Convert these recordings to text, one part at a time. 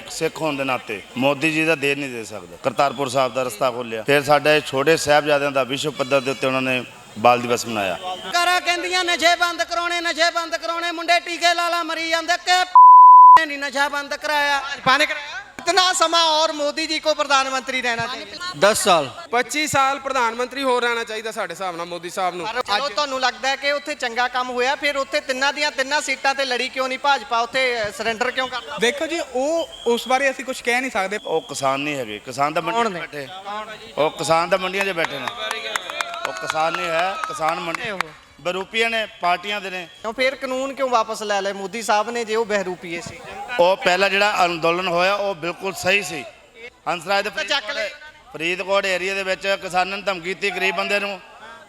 एक सिख होने के नाते मोदी जी का दे नहीं दे सकता। करतारपुर साहब का रस्ता खोलिया, फिर साडे छोटे साहिबजादियां दा विश्व पद्धर दे उत्ते उन्होंने बाल दिवस मनाया। करा कहंदियां नशे बंद कराने मुंडे टीके लाला मरी जांदे के नहीं नशा बंद कराया। पाने कराया इतना समा और मोदी जी को प्रधानमंत्री रहना चाहिए। 10 साल 25 साल प्रधानमंत्री हो रहना चाहिए साढ़े हिसाब नाल मोदी साहब नूं। ਚਲੋ ਤੁਹਾਨੂੰ ਲੱਗਦਾ ਹੈ ਕਿ ਉੱਥੇ ਚੰਗਾ ਕੰਮ ਹੋਇਆ, ਫਿਰ ਉੱਥੇ ਤਿੰਨਾਂ ਸੀਟਾਂ ਤੇ ਲੜੀ ਕਿਉਂ ਨਹੀਂ ਭਾਜਪਾ, ਉੱਥੇ ਸਰੈਂਡਰ ਕਿਉਂ ਕਰਦਾ? ਦੇਖੋ ਜੀ ਉਹ ਉਸ ਬਾਰੇ ਅਸੀਂ ਕੁਝ ਕਹਿ ਨਹੀਂ ਸਕਦੇ। ਉਹ ਕਿਸਾਨ ਨਹੀਂ ਹੈਗੇ, ਕਿਸਾਨ ਤਾਂ ਮੰਡੀਆਂ 'ਚ ਬੈਠੇ, ਉਹ ਕਿਸਾਨ ਤਾਂ ਮੰਡੀਆਂ 'ਚ ਬੈਠੇ ਨੇ। ਉਹ ਕਿਸਾਨ ਨਹੀਂ ਹੈ, ਕਿਸਾਨ ਮੰਡੀ ਬਹਿਰੂਪੀਏ ਨੇ, ਪਾਰਟੀਆਂ ਦੇ ਨੇ। ਫਿਰ ਕਾਨੂੰਨ ਕਿਉਂ ਵਾਪਸ ਲੈ ਲਏ ਮੋਦੀ ਸਾਹਿਬ ਨੇ ਜੇ ਉਹ ਬਹਿਰੂਪੀਏ ਸੀ? ਉਹ ਪਹਿਲਾ ਜਿਹੜਾ ਅੰਦੋਲਨ ਹੋਇਆ ਉਹ ਬਿਲਕੁਲ ਸਹੀ ਸੀ। ਹੰਸਰਾਜ ਦੇ ਫਰੀਦਕੋਟ ਏਰੀਆ ਦੇ ਵਿੱਚ ਕਿਸਾਨਾਂ ਨੇ ਧਮਕੀ ਦਿੱਤੀ ਗਰੀਬ ਬੰਦੇ ਨੂੰ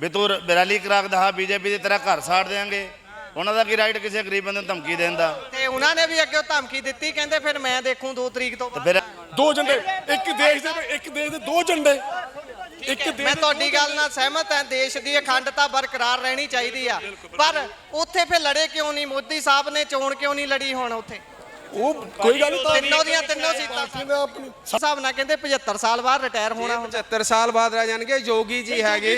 ਵੀ ਤੂੰ ਰੈਲੀ ਕਰਾ ਕੇ ਦਿਖਾ, ਬੀਜੇਪੀ ਦੀ ਤਰ੍ਹਾਂ ਘਰ ਸਾੜ ਦੇਾਂਗੇ। ਉਹਨਾਂ ਦਾ ਕੀ ਰਾਈਟ ਕਿਸੇ ਗਰੀਬ ਬੰਦੇ ਨੂੰ ਧਮਕੀ ਦੇਣ ਦਾ? ਤੇ ਉਹਨਾਂ ਨੇ ਵੀ ਅੱਗੇ ਧਮਕੀ ਦਿੱਤੀ, ਕਹਿੰਦੇ ਫਿਰ ਮੈਂ ਦੇਖੂੰ 2 ਤਰੀਕ ਤੋਂ ਫਿਰ 2 ਝੰਡੇ ਇੱਕ ਦੇਸ਼ ਦੇ 2 ਝੰਡੇ। ਮੈਂ ਤੁਹਾਡੀ ਗੱਲ ਨਾਲ ਸਹਿਮਤ ਹਾਂ, ਦੇਸ਼ ਦੀ ਅਖੰਡਤਾ ਬਰਕਰਾਰ ਰਹਿਣੀ ਚਾਹੀਦੀ ਆ, ਪਰ ਉੱਥੇ ਫਿਰ ਲੜੇ ਕਿਉਂ ਨਹੀਂ? ਮੋਦੀ ਸਾਹਿਬ ਨੇ ਚੋਣ ਕਿਉਂ ਨਹੀਂ ਲੜੀ ਹੁਣ ਉੱਥੇ? ਉਹ ਕੋਈ ਗੱਲ ਨਹੀਂ, ਤਿੰਨੋਂ ਸੀਟਾਂ ਹਿਸਾਬ ਨਾਲ ਕਹਿੰਦੇ 75 ਸਾਲ ਬਾਅਦ ਰਿਟਾਇਰ ਹੋਣਾ। 75 ਸਾਲ ਬਾਅਦ ਰਹਿ ਜਾਣਗੇ। ਜੋਗੀ ਜੀ ਹੈਗੇ,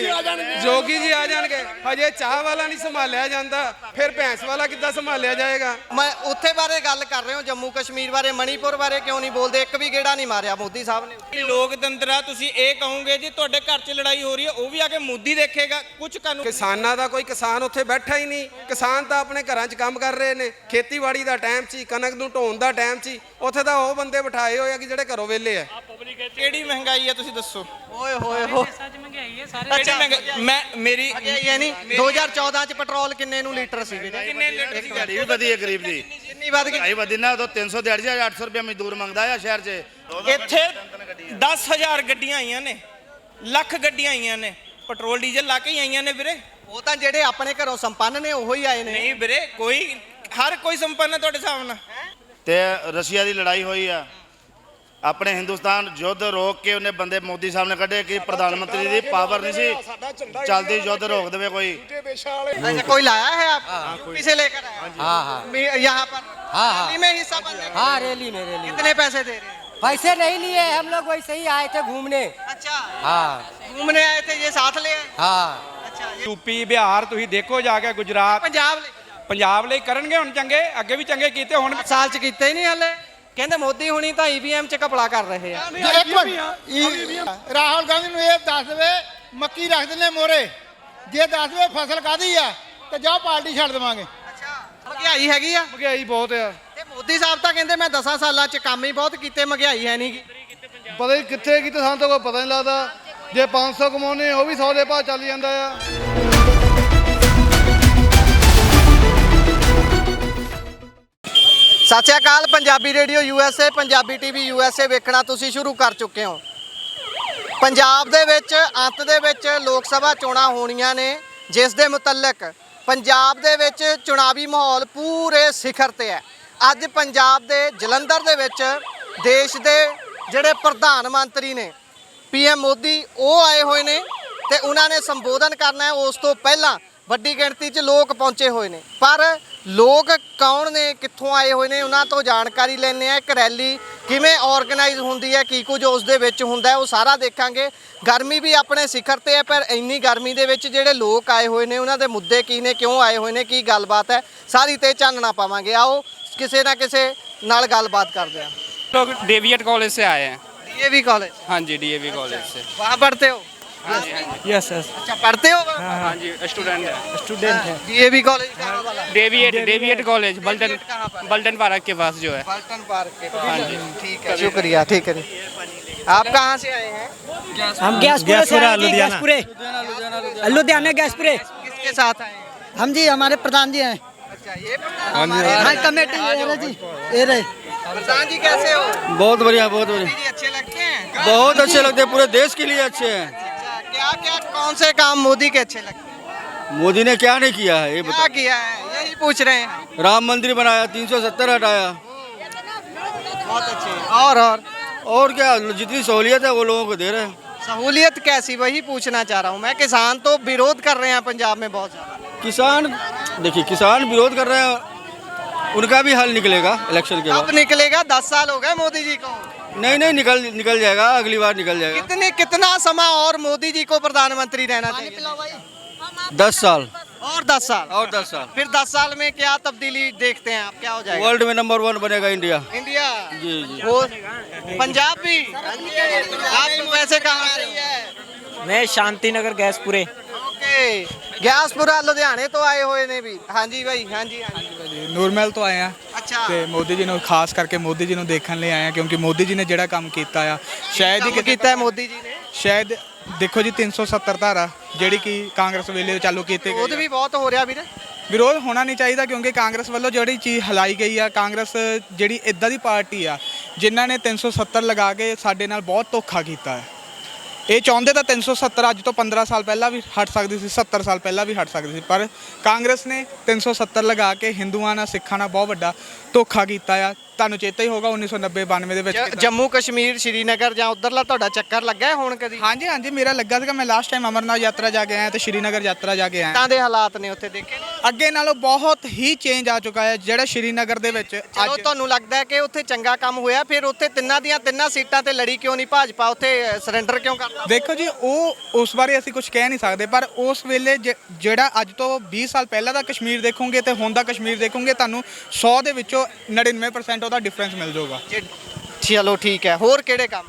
ਜੋਗੀ ਜੀ ਆ ਜਾਣਗੇ। ਹਜੇ ਚਾਹ ਵਾਲਾ ਨਹੀਂ ਸੰਭਾਲਿਆ ਜਾਂਦਾ, ਫਿਰ ਭੈਂਸ ਵਾਲਾ ਕਿੱਦਾਂ ਸੰਭਾਲਿਆ ਜਾਏਗਾ? ਮੈਂ ਉੱਥੇ ਬਾਰੇ ਗੱਲ ਕਰ ਰਹੇ ਹਾਂ, ਜੰਮੂ ਕਸ਼ਮੀਰ ਬਾਰੇ, ਮਣੀਪੁਰ ਬਾਰੇ ਕਿਉਂ ਨਹੀਂ ਬੋਲਦੇ? ਇੱਕ ਵੀ ਗੇੜਾ ਨਹੀਂ ਮਾਰਿਆ ਮੋਦੀ ਸਾਹਿਬ ਨੇ। ਲੋਕਤੰਤਰ ਆ, ਤੁਸੀਂ ਇਹ ਕਹੋਗੇ ਜੀ ਤੁਹਾਡੇ ਘਰ 'ਚ ਲੜਾਈ ਹੋ ਰਹੀ ਹੈ ਉਹ ਵੀ ਆ ਕੇ ਮੋਦੀ ਦੇਖੇਗਾ? ਕੁਝ ਕਾਨੂੰਨ ਕਿਸਾਨਾਂ ਦਾ ਕੋਈ ਕਿਸਾਨ ਉੱਥੇ ਬੈਠਾ ਹੀ ਨਹੀਂ। ਕਿਸਾਨ ਤਾਂ ਆਪਣੇ ਘਰਾਂ 'ਚ ਕੰਮ ਕਰ ਰਹੇ ਨੇ। ਖੇਤੀਬਾੜੀ ਦਾ ਟਾਈਮ ਸੀ, ਕਣਕ ਨੂੰ ਢੋਣ ਦਾ ਟਾਈਮ ਸੀ, ਉੱਥੇ ਤਾਂ ਉਹ ਬੰਦੇ ਬਿਠਾਏ ਹੋਏ ਆ ਕਿ ਜਿਹੜੇ ਘਰੋਂ ਵਿਹਲੇ ਆ। ਕਿਹੜੀ ਮਹਿੰਗਾਈ ਆ ਤੁਸੀਂ ਦੱਸੋ? ਓਏ ਹੋਏ ਹੋ, ਮੈਂ ਮੇਰੀ ਇਹ ਨਹੀਂ 2014 ਚ ਪੈਟਰੋਲ ਕਿੰਨੇ ਨੂੰ ਲੀਟਰ ਸੀ? ਕਿੰਨੇ ਲੀਟਰ ਸੀ? ਦਿਹਾੜੀ ਵੀ ਵਧੀ ਹੈ ਗਰੀਬ ਦੀ, ਕਿੰਨੀ ਵੱਧ ਗਈ? ਭਾਈ ਵਧੀ ਨਾ, 300 ਦਿਹਾੜੀ 800 ਰੁਪਏ ਮਜ਼ਦੂਰ ਮੰਗਦਾ ਆ ਸ਼ਹਿਰ 'ਚ। ਇੱਥੇ 10,000 ਗੱਡੀਆਂ ਆਈਆਂ ਨੇ, ਲੱਖ ਗੱਡੀਆਂ ਆਈਆਂ ਨੇ, ਪੈਟਰੋਲ ਡੀਜ਼ਲ ਲਾ ਕੇ ਹੀ ਆਈਆਂ ਨੇ ਵੀਰੇ। ਉਹ ਤਾਂ ਜਿਹੜੇ ਆਪਣੇ ਘਰੋਂ ਸੰਪੰਨ ਨੇ ਉਹੋ ਹੀ ਆਏ ਨੇ। ਨਹੀਂ ਵੀਰੇ, ਕੋਈ ਹਰ ਕੋਈ ਸੰਪੰਨ ਹੈ ਤੁਹਾਡੇ ਹਿਸਾਬ ਨਾਲ। ਤੇ ਰਸ਼ੀਆ ਦੀ ਲੜਾਈ ਹੋਈ ਆ, ਆਪਣੇ ਹਿੰਦੁਸਤਾਨ ਯੁੱਧ ਰੋਕ ਕੇ ਉਹਨੇ ਬੰਦੇ ਮੋਦੀ ਸਾਹਿਬ ਨੇ ਕੱਢੇ ਕਿ ਪ੍ਰਧਾਨ ਮੰਤਰੀ ਦੀ ਪਾਵਰ नहीं सी चलती, युद्ध रोक देवे कोई। अच्छा, कोई लाया है आप यूपी से लेकर आया? हाँ, यहाँ पर रैली में हिस्सा बनने? हाँ, रैली में। कितने पैसे दे रहे हैं? पैसे नहीं लिए, हम लोग वैसे ही आए थे घूमने। अच्छा, हाँ, घूमने आए थे, ये साथ ले आए? हाँ। अच्छा, ਯੂਪੀ ਬਿਹਾਰ ਤੁਸੀਂ ਦੇਖੋ ਜਾ ਕੇ, ਗੁਜਰਾਤ पंजाब ਲਈ ਕਰਨਗੇ ਹੁਣ ਚੰਗੇ, ਅੱਗੇ ਵੀ ਚੰਗੇ ਕੀਤੇ ਹੁਣ। ਸਾਲ ਚ ਕੀਤੇ ਹੀ ਨਹੀਂ ਹਲੇ। ਕਹਿੰਦੇ ਮੋਦੀ ਹੁਣੀ ਤਾਂ ਈਵੀਐਮ ਚ ਘਪਲਾ ਕਰ ਰਹੇ ਆ। ਰਾਹੁਲ ਗਾਂਧੀ ਨੂੰ ਇਹ ਦੱਸ ਦੇਵੇ ਮੱਕੀ ਰੱਖ ਦਿੰਦੇ ਮੋਰੇ, ਜੇ ਦੱਸ ਦੇਵੇ ਫਸਲ ਕਾਦੀ ਆ ਤੇ ਜਾ ਪਾਰਟੀ ਛੱਡ ਦੇਵਾਂਗੇ। ਅੱਛਾ, ਮਹਿੰਗਾਈ ਹੈਗੀ ਆ? ਮਹਿੰਗਾਈ ਬਹੁਤ ਆ। ਤੇ ਮੋਦੀ ਸਾਹਿਬ ਤਾਂ ਕਹਿੰਦੇ ਮੈਂ 10 ਸਾਲਾਂ ਚ ਕੰਮ ਹੀ ਬਹੁਤ ਕੀਤੇ, ਮਹਿੰਗਾਈ ਹੈ ਨਹੀਂ। ਪਤਾ ਨਹੀਂ ਕਿੱਥੇ ਕੀਤੇ, ਸਾਨੂੰ ਤਾਂ ਕੋਈ ਪਤਾ ਨਹੀਂ ਲੱਗਦਾ। ਜੇ 500 ਕਮਾਉਣੇ ਉਹ ਵੀ 100 ਦੇ ਭਾਅ ਚੱਲ ਜਾਂਦਾ ਆ। ਸਤਿ ਸ਼੍ਰੀ ਅਕਾਲ। Punjabi radio USA, Punjabi TV USA ਵੇਖਣਾ ਤੁਸੀਂ ਸ਼ੁਰੂ ਕਰ ਚੁੱਕੇ ਹੋ। ਪੰਜਾਬ ਦੇ ਵਿੱਚ ਅੰਤ ਦੇ ਵਿੱਚ ਲੋਕ ਸਭਾ ਚੋਣਾਂ ਹੋਣੀਆਂ ਨੇ, ਜਿਸ ਦੇ ਮੁਤਲਕ ਪੰਜਾਬ ਦੇ ਵਿੱਚ ਚੁਣਾਵੀ ਮਾਹੌਲ ਪੂਰੇ ਸਿਖਰ ਤੇ ਹੈ। ਅੱਜ ਪੰਜਾਬ ਦੇ ਜਲੰਧਰ ਦੇ ਵਿੱਚ ਦੇਸ਼ ਦੇ ਜਿਹੜੇ ਪ੍ਰਧਾਨ ਮੰਤਰੀ ਨੇ PM ਮੋਦੀ, ਉਹ ਆਏ ਹੋਏ ਨੇ ਤੇ ਉਹਨਾਂ ਨੇ ਸੰਬੋਧਨ ਕਰਨਾ ਹੈ। ਉਸ ਤੋਂ ਪਹਿਲਾਂ ਵੱਡੀ ਗਿਣਤੀ 'ਚ ਲੋਕ ਪਹੁੰਚੇ ਹੋਏ ਨੇ, ਪਰ ਲੋਕ ਕੌਣ ਨੇ, ਕਿੱਥੋਂ ਆਏ ਹੋਏ ਨੇ, ਉਹਨਾਂ ਤੋਂ ਜਾਣਕਾਰੀ ਲੈਣੇ ਆ। ਇੱਕ ਰੈਲੀ ਕਿਵੇਂ ਆਰਗੇਨਾਈਜ਼ ਹੁੰਦੀ ਹੈ, ਕੀ ਕੁਝ ਉਸ ਦੇ ਵਿੱਚ ਹੁੰਦਾ ਹੈ, ਉਹ ਸਾਰਾ ਦੇਖਾਂਗੇ। ਗਰਮੀ ਵੀ ਆਪਣੇ ਸਿਖਰ ਤੇ ਹੈ, ਪਰ ਇੰਨੀ ਗਰਮੀ ਦੇ ਵਿੱਚ ਜਿਹੜੇ ਲੋਕ ਆਏ ਹੋਏ ਨੇ ਉਹਨਾਂ ਦੇ ਮੁੱਦੇ ਕੀ ਨੇ, ਕਿਉਂ ਆਏ ਹੋਏ ਨੇ, ਕੀ ਗੱਲਬਾਤ ਹੈ, ਸਾਰੀ ਤੇ ਚਾਨਣਾ ਪਾਵਾਂਗੇ। ਆਓ ਕਿਸੇ ਨਾ ਕਿਸੇ ਨਾਲ ਗੱਲਬਾत करते हैं। लोग डेविएट कॉलेज से आए हैं। DAV college? हाँ जी, DAV कॉलेज से। वहाँ पढ़ते हो? Yes yes. अच्छा, पढ़ते हो? हाँ जी, स्टूडेंट है। DAV कॉलेज कहाँ वाला? डेविएट कॉलेज बल्टन पार्क के पास जो है। बल्टन पार्क के पास। हाँ जी, ठीक है, शुक्रिया। ठीक है, आप कहाँ से आए हैं? हम गैसपुरे, लुधियाना गैसपुरे। किसके साथ आए हैं? हम जी हमारे प्रधान जी हैं। अच्छा, ये हमारे हाँ, कमेटी ये रहे जी, ये रहे। प्रधान जी कैसे हो? बहुत बढ़िया, बहुत बढ़िया, मोदी जी अच्छे लगते हैं? बहुत अच्छे लगते हैं, पूरे देश के लिए अच्छे हैं। अच्छा, क्या क्या कौन से काम मोदी के अच्छे लगते हैं? मोदी ने क्या नहीं किया है ये क्या बताओ। किया है यही पूछ रहे हैं। राम मंदिर बनाया, 370 हटाया, बहुत अच्छे। और और क्या जितनी सहूलियत है वो लोगों को दे रहे हैं। सहूलियत कैसी, वही पूछना चाह रहा हूँ मैं। किसान तो विरोध कर रहे हैं पंजाब में बहुत ज़्यादा। किसान देखिए, किसान विरोध कर रहे हैं, उनका भी हल निकलेगा इलेक्शन के अब बाद। निकलेगा? 10 साल हो गए मोदी जी को। नहीं नहीं, निकल जाएगा, अगली बार निकल जाएगा। कितना समय और मोदी जी को प्रधानमंत्री रहना चाहिए? 10 साल और 10 साल? और 10 साल। फिर 10 साल में क्या तब्दीली देखते हैं आप, क्या हो जाएगा? वर्ल्ड में नंबर 1 बनेगा इंडिया। इंडिया? जी जी। वो पंजाब भी? आप वैसे कहाँ से है? मैं शांति नगर गैसपुरे। ओके, ਗਿਆਸਪੁਰਾ ਲੁਧਿਆਣੇ ਤੋਂ ਆਏ ਹੋਏ ਨੇ ਵੀ। ਹਾਂਜੀ ਭਾਈ, ਹਾਂਜੀ ਹਾਂਜੀ। ਨੂਰਮਹਿਲ ਤੋਂ ਆਏ ਆ ਅੱਛਾ, ਤੇ ਮੋਦੀ ਜੀ ਨੂੰ ਖਾਸ ਕਰਕੇ ਮੋਦੀ ਜੀ ਨੂੰ ਦੇਖਣ ਲਈ ਆਏ ਆ ਕਿਉਂਕਿ ਮੋਦੀ ਜੀ ਨੇ ਜਿਹੜਾ ਕੰਮ ਕੀਤਾ ਆ ਸ਼ਾਇਦ ਹੀ ਕੰਮ ਕੀਤਾ ਹੈ ਮੋਦੀ ਜੀ ਨੇ। ਸ਼ਾਇਦ ਦੇਖੋ ਜੀ 370 ਧਾਰਾ ਜਿਹੜੀ ਕਿ ਕਾਂਗਰਸ ਵੇਲੇ ਚਾਲੂ ਕੀਤੀ ਵਿਰੋਧ ਗਈ ਵੀ ਬਹੁਤ ਹੋ ਰਿਹਾ ਵੀਰੇ। ਵਿਰੋਧ ਹੋਣਾ ਨਹੀਂ ਚਾਹੀਦਾ ਕਿਉਂਕਿ ਕਾਂਗਰਸ ਵੱਲੋਂ ਜਿਹੜੀ ਚੀਜ਼ ਹਲਾਈ ਗਈ ਆ, ਕਾਂਗਰਸ ਜਿਹੜੀ ਇਦਾਂ ਦੀ ਪਾਰਟੀ ਆ ਜਿਨ੍ਹਾਂ ਨੇ 370 ਲਗਾ ਕੇ ਸਾਡੇ ਨਾਲ ਬਹੁਤ ਧੋਖਾ ਕੀਤਾ ਹੈ। ਇਹ ਚਾਹੁੰਦੇ ਤਾਂ 370 ਅੱਜ ਤੋਂ 15 ਸਾਲ ਪਹਿਲਾਂ ਵੀ ਹਟ ਸਕਦੀ ਸੀ, 70 ਸਾਲ ਪਹਿਲਾਂ ਵੀ ਹਟ ਸਕਦੀ ਸੀ, ਪਰ ਕਾਂਗਰਸ ਨੇ 370 ਲਗਾ ਕੇ ਹਿੰਦੂਆਂ ਨਾਲ ਸਿੱਖਾਂ ਨਾਲ ਬਹੁਤ ਵੱਡਾ ਧੋਖਾ ਕੀਤਾ ਆ। ਤੁਹਾਨੂੰ ਚੇਤਾ ਹੀ ਹੋਗਾ 1990-92 ਦੇ ਵਿੱਚ ਕਿੱਦਾਂ- ਜੰਮੂ ਕਸ਼ਮੀਰ, ਸ਼੍ਰੀਨਗਰ ਜਾਂ ਉਧਰਲਾ ਤੁਹਾਡਾ ਚੱਕਰ ਲੱਗਾ ਹੈ ਹੁਣ ਕਦੀ? ਹਾਂਜੀ ਹਾਂਜੀ, ਮੇਰਾ ਲੱਗਾ ਸੀਗਾ। ਮੈਂ ਲਾਸਟ ਟਾਈਮ ਅਮਰਨਾਥ ਯਾਤਰਾ ਜਾ ਕੇ ਆਇਆ ਤੇ ਸ਼੍ਰੀਨਗਰ ਯਾਤਰਾ ਜਾ ਕੇ ਆਇਆ। ਤਾਂ ਦੇ ਹਾਲਾਤ ਨੇ ਉੱਥੇ ਦੇਖੇ ਨੇ? ਅੱਗੇ ਨਾਲੋਂ ਬਹੁਤ ਹੀ ਚੇਂਜ ਆ ਚੁੱਕਾ ਹੈ। ਜਿਹੜਾ ਸ਼੍ਰੀਨਗਰ ਦੇ ਵਿੱਚ ਚਲੋ, ਤੁਹਾਨੂੰ ਲੱਗਦਾ ਹੈ ਕਿ ਉੱਥੇ ਚੰਗਾ ਕੰਮ ਹੋਇਆ, ਫਿਰ ਉੱਥੇ ਤਿੰਨਾਂ ਦੀਆਂ ਤਿੰਨਾਂ ਸੀਟਾਂ ਤੇ ਲੜੀ ਕਿਉਂ ਨਹੀਂ ਭਾਜਪਾ? ਉੱਥੇ ਸਰੈਂਡਰ ਕਿਉਂ ਕਰਤਾ? ਦੇਖੋ ਜੀ, ਉਹ ਉਸ ਬਾਰੇ ਅਸੀਂ ਕੁਝ ਕਹਿ ਨਹੀਂ ਸਕਦੇ, ਪਰ ਉਸ ਵੇਲੇ ਜਿਹੜਾ ਅੱਜ ਤੋਂ 20 ਸਾਲ ਪਹਿਲਾਂ ਦਾ ਕਸ਼ਮੀਰ ਦੇਖੋਗੇ ਤੇ ਹੁਣ ਦਾ ਕਸ਼ਮੀਰ ਦੇਖੋਗੇ, ਤੁਹਾਨੂੰ 100 ਦੇ ਵਿੱਚੋਂ 99% ਉਹਦਾ ਡਿਫਰੈਂਸ ਮਿਲ ਜਾਊਗਾ। ਚਲੋ ਠੀਕ ਹੈ, ਹੋਰ ਕਿਹੜੇ ਕੰਮ?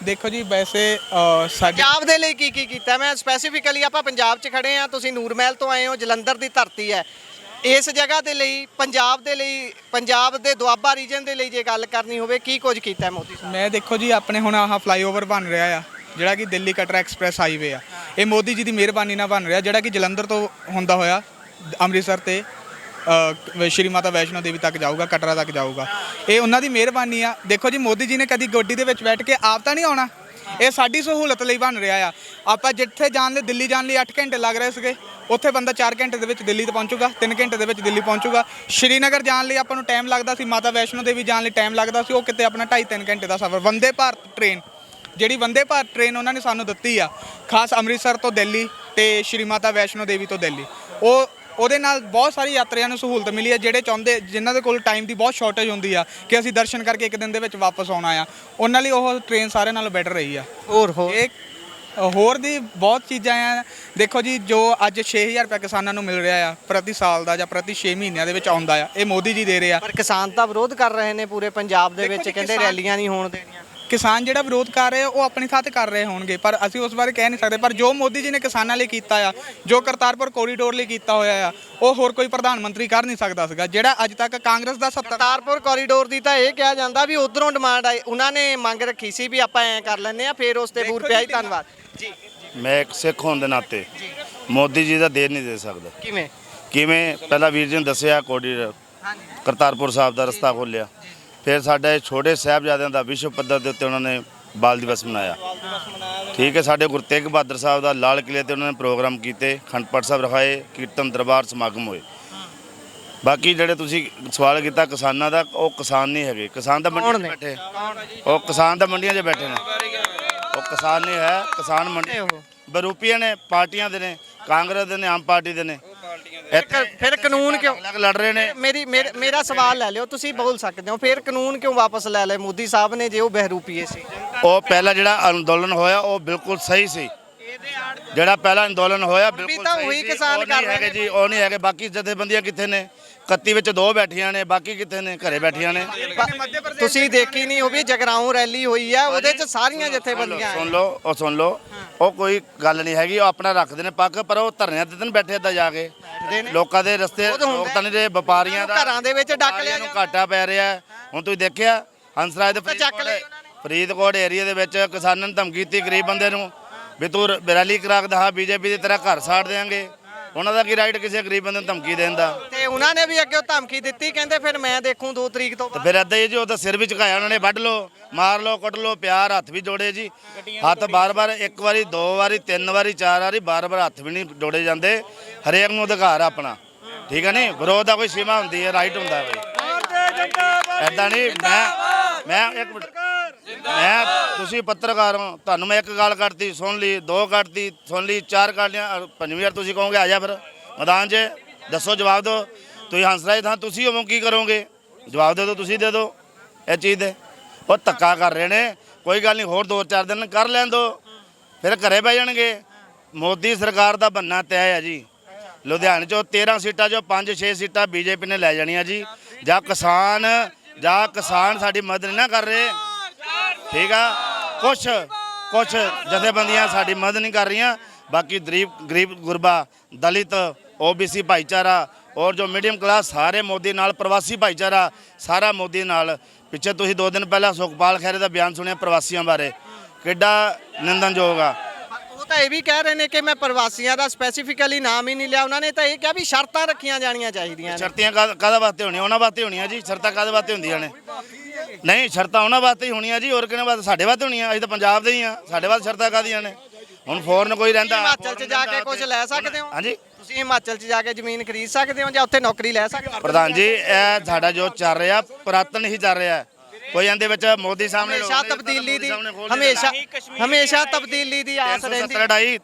ਦੇਖੋ ਜੀ, ਵੈਸੇ ਸਾਡੇ ਪੰਜਾਬ ਦੇ ਲਈ ਕੀ ਕੀ ਕੀਤਾ? ਮੈਂ ਸਪੈਸੀਫਿਕਲੀ ਆਪਾਂ ਪੰਜਾਬ 'ਚ ਖੜੇ ਆ, ਤੁਸੀਂ ਨੂਰਮਹਿਲ ਤੋਂ ਆਏ ਹੋ, ਜਲੰਧਰ ਦੀ ਧਰਤੀ ਹੈ। ਇਸ ਜਗ੍ਹਾ ਦੇ ਲਈ, ਪੰਜਾਬ ਦੇ ਲਈ, ਪੰਜਾਬ ਦੇ ਦੁਆਬਾ ਰੀਜਨ ਦੇ ਲਈ ਜੇ ਗੱਲ ਕਰਨੀ ਹੋਵੇ, ਕੀ ਕੁਝ ਕੀਤਾ ਹੈ ਮੋਦੀ ਸਾਹਿਬ? ਮੈਂ ਦੇਖੋ ਜੀ, ਆਪਣੇ ਹੁਣ ਆਹ ਫਲਾਈਓਵਰ ਬਣ ਰਿਹਾ ਆ ਜਿਹੜਾ ਕਿ ਦਿੱਲੀ ਕਟਰਾ ਐਕਸਪ੍ਰੈਸ ਹਾਈਵੇ ਆ, ਇਹ ਮੋਦੀ ਜੀ ਦੀ ਮਿਹਰਬਾਨੀ ਨਾਲ ਬਣ ਰਿਹਾ, ਜਿਹੜਾ ਕਿ ਜਲੰਧਰ ਤੋਂ ਹੁੰਦਾ ਹੋਇਆ ਅੰਮ੍ਰਿਤਸਰ ਤੇ ਸ਼੍ਰੀ ਮਾਤਾ ਵੈਸ਼ਨੋ ਦੇਵੀ ਤੱਕ ਜਾਊਗਾ, ਕਟਰਾ ਤੱਕ ਜਾਊਗਾ। ਇਹ ਉਹਨਾਂ ਦੀ ਮਿਹਰਬਾਨੀ ਆ। ਦੇਖੋ ਜੀ, ਮੋਦੀ ਜੀ ਨੇ ਕਦੀ ਗੱਡੀ ਦੇ ਵਿੱਚ ਬੈਠ ਕੇ ਆਪ ਤਾਂ ਨਹੀਂ ਆਉਣਾ, ਇਹ ਸਾਡੀ ਸਹੂਲਤ ਲਈ ਬਣ ਰਿਹਾ ਆ। ਆਪਾਂ ਜਿੱਥੇ ਜਾਣ ਲਈ, ਦਿੱਲੀ ਜਾਣ ਲਈ 8 ਘੰਟੇ ਲੱਗ ਰਹੇ ਸੀਗੇ, ਉੱਥੇ ਬੰਦਾ 4 ਘੰਟੇ ਦੇ ਵਿੱਚ ਦਿੱਲੀ ਤੇ ਪਹੁੰਚੂਗਾ, 3 ਘੰਟੇ ਦੇ ਵਿੱਚ ਦਿੱਲੀ ਪਹੁੰਚੂਗਾ। ਸ਼੍ਰੀਨਗਰ ਜਾਣ ਲਈ ਆਪਾਂ ਨੂੰ ਟਾਈਮ ਲੱਗਦਾ ਸੀ, ਮਾਤਾ ਵੈਸ਼ਨੋ ਦੇਵੀ ਜਾਣ ਲਈ ਟਾਈਮ ਲੱਗਦਾ ਸੀ, ਉਹ ਕਿਤੇ ਆਪਣਾ 2.5-3 ਘੰਟੇ ਦਾ ਸਫ਼ਰ। ਵੰਦੇ ਭਾਰਤ ਟ੍ਰੇਨ, ਜਿਹੜੀ ਵੰਦੇ ਭਾਰਤ ਟ੍ਰੇਨ ਉਹਨਾਂ ਨੇ ਸਾਨੂੰ ਦਿੱਤੀ ਆ, ਖਾਸ ਅੰਮ੍ਰਿਤਸਰ ਤੋਂ ਦਿੱਲੀ ਤੇ ਸ਼੍ਰੀ ਮਾਤਾ ਵੈਸ਼ਨੋ ਦੇਵੀ ਤੋਂ ਦਿੱਲੀ, ਉਹਦੇ ਨਾਲ ਬਹੁਤ ਸਾਰੀ ਯਾਤਰੀਆਂ ਨੂੰ ਸਹੂਲਤ ਮਿਲੀ ਹੈ। ਜਿਹੜੇ ਚਾਹੁੰਦੇ, ਜਿਨ੍ਹਾਂ ਦੇ ਕੋਲ ਟਾਈਮ ਦੀ ਬਹੁਤ ਸ਼ਾਰਟੇਜ ਹੁੰਦੀ ਆ ਕਿ ਅਸੀਂ ਦਰਸ਼ਨ ਕਰਕੇ ਇੱਕ ਦਿਨ ਦੇ ਵਿੱਚ ਵਾਪਸ ਆਉਣਾ ਆ, ਉਹਨਾਂ ਲਈ ਉਹ ਟ੍ਰੇਨ ਸਾਰਿਆਂ ਨਾਲੋਂ ਬੈਟਰ ਰਹੀ ਆ। ਹੋਰ ਦੀ ਬਹੁਤ ਚੀਜ਼ਾਂ ਆ। ਦੇਖੋ ਜੀ, ਜੋ ਅੱਜ 6000 ਰੁਪਏ ਕਿਸਾਨਾਂ ਨੂੰ ਮਿਲ ਰਿਹਾ ਆ ਪ੍ਰਤੀ ਸਾਲ ਦਾ ਜਾਂ ਪ੍ਰਤੀ 6 ਮਹੀਨਿਆਂ ਦੇ ਵਿੱਚ ਆਉਂਦਾ ਆ, ਇਹ ਮੋਦੀ ਜੀ ਦੇ ਰਹੇ ਆ। ਪਰ ਕਿਸਾਨ ਤਾਂ ਵਿਰੋਧ ਕਰ ਰਹੇ ਨੇ ਪੂਰੇ ਪੰਜਾਬ ਦੇ ਵਿੱਚ, ਕਹਿੰਦੇ ਰੈਲੀਆਂ ਨਹੀਂ ਹੋਣ ਦੇਣੀਆਂ। ਕਿਸਾਨ ਜਿਹੜਾ ਵਿਰੋਧ ਕਰ ਰਹੇ ਆ ਉਹ ਆਪਣੀ ਥਾਂ ਤੇ ਕਰ ਰਹੇ ਹੋਣਗੇ, ਪਰ ਅਸੀਂ ਉਸ ਬਾਰੇ ਕਹਿ ਨਹੀਂ ਸਕਦੇ। ਪਰ ਜੋ ਮੋਦੀ ਜੀ ਨੇ ਕਿਸਾਨਾਂ ਲਈ ਕੀਤਾ ਆ, ਜੋ ਕਰਤਾਰਪੁਰ ਕੋਰੀਡੋਰ ਲਈ ਕੀਤਾ ਹੋਇਆ ਆ, ਉਹ ਹੋਰ ਕੋਈ ਪ੍ਰਧਾਨ ਮੰਤਰੀ ਕਰ ਨਹੀਂ ਸਕਦਾ ਸੀਗਾ। ਜਿਹੜਾ ਅੱਜ ਤੱਕ ਕਾਂਗਰਸ ਦਾ ਕਰਤਾਰਪੁਰ ਕੋਰੀਡੋਰ ਦੀ ਤਾਂ ਇਹ ਕਿਹਾ ਜਾਂਦਾ ਵੀ ਉਧਰੋਂ ਡਿਮਾਂਡ ਆਈ, ਉਹਨਾਂ ਨੇ ਮੰਗ ਰੱਖੀ ਸੀ ਵੀ ਆਪਾਂ ਐਂ ਕਰ ਲੈਂਦੇ ਆ, ਫਿਰ ਉਸ ਤੇ ਬੂਰ ਪਿਆ ਜੀ। ਧੰਨਵਾਦ ਜੀ। ਮੈਂ ਇੱਕ ਸਿੱਖ ਹੋਣ ਦੇ ਨਾਤੇ ਮੋਦੀ ਜੀ ਦਾ ਦੇਰ ਨਹੀਂ ਦੇ ਸਕਦਾ। ਕਿਵੇਂ? ਪਹਿਲਾਂ ਵੀਰ ਜੀ ਨੇ ਦੱਸਿਆ ਕੋਰੀਡੋਰ, ਕਰਤਾਰਪੁਰ ਸਾਹਿਬ ਦਾ ਰਸਤਾ ਖੋਲ੍ਹਿਆ, ਫਿਰ ਸਾਡੇ ਛੋਟੇ ਸਾਹਿਬਜ਼ਾਦਿਆਂ ਦਾ ਵਿਸ਼ਵ ਪੱਧਰ ਦੇ ਉੱਤੇ ਉਹਨਾਂ ਨੇ ਬਾਲ ਦਿਵਸ ਮਨਾਇਆ। ਠੀਕ ਹੈ, ਸਾਡੇ ਗੁਰੂ ਤੇਗ ਬਹਾਦਰ ਸਾਹਿਬ ਦਾ ਲਾਲ ਕਿਲ੍ਹੇ ਤੇ ਉਹਨਾਂ ਨੇ ਪ੍ਰੋਗਰਾਮ ਕੀਤੇ, ਅਖੰਡ ਪਾਠ ਸਾਹਿਬ ਰਖਾਏ, ਕੀਰਤਨ ਦਰਬਾਰ ਸਮਾਗਮ ਹੋਏ। ਬਾਕੀ ਜਿਹੜੇ ਤੁਸੀਂ ਸਵਾਲ ਕੀਤਾ ਕਿਸਾਨਾਂ ਦਾ, ਉਹ ਕਿਸਾਨ ਨਹੀਂ ਹੈਗੇ, ਕਿਸਾਨ ਤਾਂ ਮੰਡੀਆਂ 'ਚ ਬੈਠੇ, ਉਹ ਕਿਸਾਨ ਤਾਂ ਮੰਡੀਆਂ 'ਚ ਬੈਠੇ ਨੇ, ਉਹ ਕਿਸਾਨ ਨਹੀਂ ਹੈ। ਕਿਸਾਨ ਮੰਡੀ ਬਰੂਪੀਆਂ ਨੇ, ਪਾਰਟੀਆਂ ਦੇ ਨੇ, ਕਾਂਗਰਸ ਦੇ ਨੇ, ਆਮ ਪਾਰਟੀ ਦੇ ਨੇ। ਫਿਰ ਕਾਨੂੰਨ ਕਿਉਂ ਲੜ ਰਹੇ ਨੇ? ਮੇਰਾ ਸਵਾਲ ਲੈ ਲਿਓ, ਤੁਸੀਂ ਬੋਲ ਸਕਦੇ ਹੋ। ਫਿਰ ਕਾਨੂੰਨ ਕਿਉਂ ਵਾਪਸ ਲੈ ਲਏ ਮੋਦੀ ਸਾਹਿਬ ਨੇ ਜੇ ਉਹ ਬਹਿਰੂਪੀਏ ਸੀ? ਉਹ ਪਹਿਲਾ ਜਿਹੜਾ ਅੰਦੋਲਨ ਹੋਇਆ ਉਹ ਬਿਲਕੁਲ ਸਹੀ ਸੀ। ਜਿਹੜਾ ਪਹਿਲਾ ਅੰਦੋਲਨ ਹੋਇਆ ਬਿਲਕੁਲ ਤਾਂ ਸਹੀ ਉਹੀ ਸੀ। ਕਿਸਾਨ ਉਹ ਕਰ ਨਹੀਂ ਰਹੇ ਹੈਗੇ ਜੀ, ਉਹ ਨਹੀਂ ਹੈਗੇ। ਬਾਕੀ ਜਥੇਬੰਦੀਆਂ ਕਿੱਥੇ ਨੇ? 31 ਵਿੱਚ 2 ਬੈਠੀਆਂ ਨੇ, ਬਾਕੀ ਕਿੱਥੇ ਨੇ? ਘਰੇ ਬੈਠੀਆਂ ਨੇ। ਤੁਸੀਂ ਦੇਖੀ ਨਹੀਂ ਉਹ ਵੀ ਜਗਰਾਉਂ ਰੈਲੀ ਹੋਈ ਆ, ਉਹਦੇ 'ਚ ਸਾਰੀਆਂ ਜਥੇਬੰਦੀਆਂ। ਸੁਣ ਲਓ, ਉਹ ਕੋਈ ਗੱਲ ਨਹੀਂ ਹੈਗੀ। ਉਹ ਆਪਣਾ ਰੱਖਦੇ ਨੇ ਪੱਕ, ਪਰ ਉਹ ਧਰਨਿਆਂ ਤੇ ਤਾਂ ਬੈਠੇ ਏਦਾਂ ਜਾ ਕੇ ਲੋਕਾਂ ਦੇ ਰਸਤੇ ਲੋਕ ਤਾਂ ਨਹੀਂ ਰਹੇ। ਵਪਾਰੀਆਂ ਦਾ ਘਰਾਂ ਦੇ ਵਿੱਚ ਡੱਕ ਲਿਆ ਨੂੰ ਘਾਟਾ ਪੈ ਰਿਹਾ। ਹੁਣ ਤੁਸੀਂ ਦੇਖਿਆ ਹੰਸਰਾਜ ਦੇ ਫਰੀਦਕੋਟ ਏਰੀਆ ਦੇ ਵਿੱਚ ਕਿਸਾਨਾਂ ਨੇ ਧਮਕੀ ਦਿੱਤੀ ਗਰੀਬ ਬੰਦੇ ਨੂੰ ਵੀ ਤੂੰ ਰੈਲੀ ਕਰਾ ਕੇ ਦਿਖਾ, ਬੀਜੇਪੀ ਦੀ ਤਰ੍ਹਾਂ ਘਰ ਸਾੜ ਦੇਾਂਗੇ। ਉਹਨਾਂ ਦਾ ਕੀ ਰਾਈਟ ਕਿਸੇ ਗਰੀਬ ਬੰਦੇ ਨੂੰ ਧਮਕੀ ਦੇਣ ਦਾ? ਤੇ ਉਹਨਾਂ ਨੇ ਵੀ ਅੱਗੇ ਧਮਕੀ ਦਿੱਤੀ, ਕਹਿੰਦੇ ਫਿਰ ਮੈਂ ਦੇਖੂੰ 2 ਤਰੀਕ ਤੋਂ। ਤੇ ਫਿਰ ਏਦਾਂ ਹੀ ਜੀ, ਉਹਦਾ ਸਿਰ ਵੀ ਝੁਕਾਇਆ ਉਹਨਾਂ ਨੇ। ਵੱਢ ਲਓ, ਮਾਰ ਲਓ, ਕੁੱਟ ਲਓ, ਪਿਆਰ, ਹੱਥ ਵੀ ਜੋੜੇ ਜੀ। ਹੱਥ ਬਾਰ-ਬਾਰ, 1 ਵਾਰੀ 2 ਵਾਰੀ 3 ਵਾਰੀ 4 ਵਾਰੀ ਬਾਰ-ਬਾਰ ਹੱਥ ਵੀ ਨਹੀਂ ਜੋੜੇ ਜਾਂਦੇ। ਹਰੇਕ ਨੂੰ ਅਧਿਕਾਰ ਆ ਆਪਣਾ, ਠੀਕ ਹੈ ਨਹੀਂ? ਵਿਰੋਧ ਦਾ ਕੋਈ ਸੀਮਾ ਹੁੰਦੀ ਹੈ, ਰਾਈਟ ਹੁੰਦਾ ਕੋਈ। ਏਦਾਂ ਨਹੀਂ। ਮੈਂ ਇੱਕ ਮਿੰਟ, ਤੁਸੀਂ ਪੱਤਰਕਾਰ ਹੋ, ਤੁਹਾਨੂੰ ਮੈਂ ਇੱਕ ਗੱਲ ਕੱਢਤੀ ਸੁਣ ਲਈ, 2 ਕੱਢਤੀ ਸੁਣ ਲਈ, 4 ਕੱਢ ਲਿਆ, 5ਵੀਂ ਵਾਰ ਤੁਸੀਂ ਕਹੋਗੇ ਆ ਜਾ ਫਿਰ ਮੈਦਾਨ 'ਚ ਦੱਸੋ, ਜਵਾਬ ਦਿਓ। ਤੁਸੀਂ ਹੰਸਰਾਜ ਥਾਂ ਤੁਸੀਂ ਹੋਵੋ ਕੀ ਕਰੋਗੇ? ਜਵਾਬ ਦੇ ਦਿਓ, ਤੁਸੀਂ ਦੇ ਦਿਓ ਇਹ ਚੀਜ਼ ਦੇ। ਉਹ ਧੱਕਾ ਕਰ ਰਹੇ ਨੇ, ਕੋਈ ਗੱਲ ਨਹੀਂ, ਹੋਰ 2-4 ਦਿਨ ਕਰ ਲੈਣ ਦਿਓ, ਫਿਰ ਘਰੇ ਬਹਿ ਜਾਣਗੇ। ਮੋਦੀ ਸਰਕਾਰ ਦਾ ਬੰਨਾ ਤੈਅ ਹੈ ਜੀ। ਲੁਧਿਆਣੇ 'ਚੋਂ 13 ਸੀਟਾਂ 'ਚੋਂ 5-6 ਸੀਟਾਂ ਬੀਜੇਪੀ ਨੇ ਲੈ ਜਾਣੀਆਂ ਜੀ। ਜਾਂ ਕਿਸਾਨ ਸਾਡੀ ਮਦਦ ਨਹੀਂ ਨਾ ਕਰ ਰਹੇ, ਠੀਕ ਆ। ਕੁਛ ਜਥੇਬੰਦੀਆਂ ਸਾਡੀ ਮਦਦ ਨਹੀਂ ਕਰ ਰਹੀਆਂ। ਬਾਕੀ ਗਰੀਬ ਗੁਰਬਾ, ਦਲਿਤ, OBC ਭਾਈਚਾਰਾ ਔਰ ਜੋ ਮੀਡੀਅਮ ਕਲਾਸ ਸਾਰੇ ਮੋਦੀ ਨਾਲ, ਪ੍ਰਵਾਸੀ ਭਾਈਚਾਰਾ ਸਾਰਾ ਮੋਦੀ ਨਾਲ। ਪਿੱਛੇ ਤੁਸੀਂ 2 ਦਿਨ ਪਹਿਲਾਂ ਸੁਖਪਾਲ ਖਹਿਰੇ ਦਾ ਬਿਆਨ ਸੁਣਿਆ ਪ੍ਰਵਾਸੀਆਂ ਬਾਰੇ, ਕਿੱਡਾ ਨਿੰਦਣਯੋਗ ਆ। ਉਹ ਤਾਂ ਇਹ ਵੀ ਕਹਿ ਰਹੇ ਨੇ ਕਿ ਮੈਂ ਪ੍ਰਵਾਸੀਆਂ ਦਾ ਸਪੈਸੀਫਿਕਲੀ ਨਾਮ ਹੀ ਨਹੀਂ ਲਿਆ। ਉਹਨਾਂ ਨੇ ਤਾਂ ਇਹ ਕਿਹਾ ਵੀ ਸ਼ਰਤਾਂ ਰੱਖੀਆਂ ਜਾਣੀਆਂ ਚਾਹੀਦੀਆਂ ਨੇ। ਸ਼ਰਤਾਂ ਕਾਹਦੇ ਵਾਸਤੇ ਹੋਣੀਆਂ? ਉਹਨਾਂ ਵਾਸਤੇ ਹੋਣੀਆਂ ਜੀ। ਸ਼ਰਤਾਂ ਕਾਹਦੇ ਵਾਸਤੇ ਹੁੰਦੀਆਂ ਨੇ? ਨਹੀਂ, ਸ਼ਰਤਾਂ ਉਹਨਾਂ ਵਾਸਤੇ ਹੀ ਹੋਣੀਆਂ ਜੀ, ਹੋਰ ਕਿਹਨਾਂ ਵਾਸਤੇ? ਸਾਡੇ ਵਾਸਤੇ ਹੋਣੀਆਂ। ਅਸੀਂ ਤਾਂ ਪੰਜਾਬ ਦੇ ਹੀ ਆ, ਸਾਡੇ ਵਾਸਤੇ ਸ਼ਰਤਾਂ ਕਾਹਦੀਆਂ ਨੇ? ਹੁਣ ਫੋਰਨ ਕੋਈ ਰਹਿੰਦਾ, ਹਿਮਾਚਲ 'ਚ ਜਾ ਕੇ ਕੁਝ ਲੈ ਸਕਦੇ ਹੋ? ਹਾਂਜੀ, ਤੁਸੀਂ ਹਿਮਾਚਲ 'ਚ ਜਾ ਕੇ ਜ਼ਮੀਨ ਖਰੀਦ ਸਕਦੇ ਹੋ ਜਾਂ ਉੱਥੇ ਨੌਕਰੀ ਲੈ ਸਕਦੇ ਹੋ? ਪ੍ਰਧਾਨ ਜੀ ਇਹ ਸਾਡਾ ਜੋ ਚੱਲ ਰਿਹਾ ਪੁਰਾਤਨ ਹੀ ਚੱਲ ਰਿਹਾ। ਕੋਈ ਇਹਦੇ ਵਿੱਚ ਮੋਦੀ ਸਾਹਿਬ ਨੇ ਹਮੇਸ਼ਾ ਤਬਦੀਲੀ ਦੀ ਹਮੇਸ਼ਾ ਤਬਦੀਲੀ ਦੀ ਆਸ ਰਹਿੰਦੀ।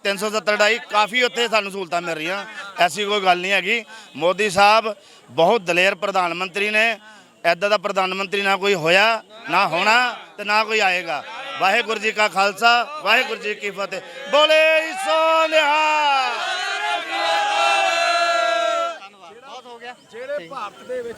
370 ਕਾਫੀ ਉੱਥੇ ਸਾਨੂੰ ਸਹੂਲਤਾਂ ਮਿਲ ਰਹੀਆਂ, ਐਸੀ ਕੋਈ ਗੱਲ ਨਹੀਂ ਹੈਗੀ। ਮੋਦੀ ਸਾਹਿਬ ਬਹੁਤ ਦਲੇਰ ਪ੍ਰਧਾਨ ਮੰਤਰੀ ਨੇ। ਐਦਾਂ ਦਾ ਪ੍ਰਧਾਨ ਮੰਤਰੀ ਨਾ ਕੋਈ ਹੋਇਆ, ਨਾ ਹੋਣਾ ਤੇ ਨਾ ਕੋਈ ਆਏਗਾ। ਵਾਹਿਗੁਰੂ ਜੀ ਕਾ ਖਾਲਸਾ, ਵਾਹਿਗੁਰੂ ਜੀ ਕੀ ਫਤਿਹ। ਬੋਲੇ ਸੋ ਨਿਹਾਲ।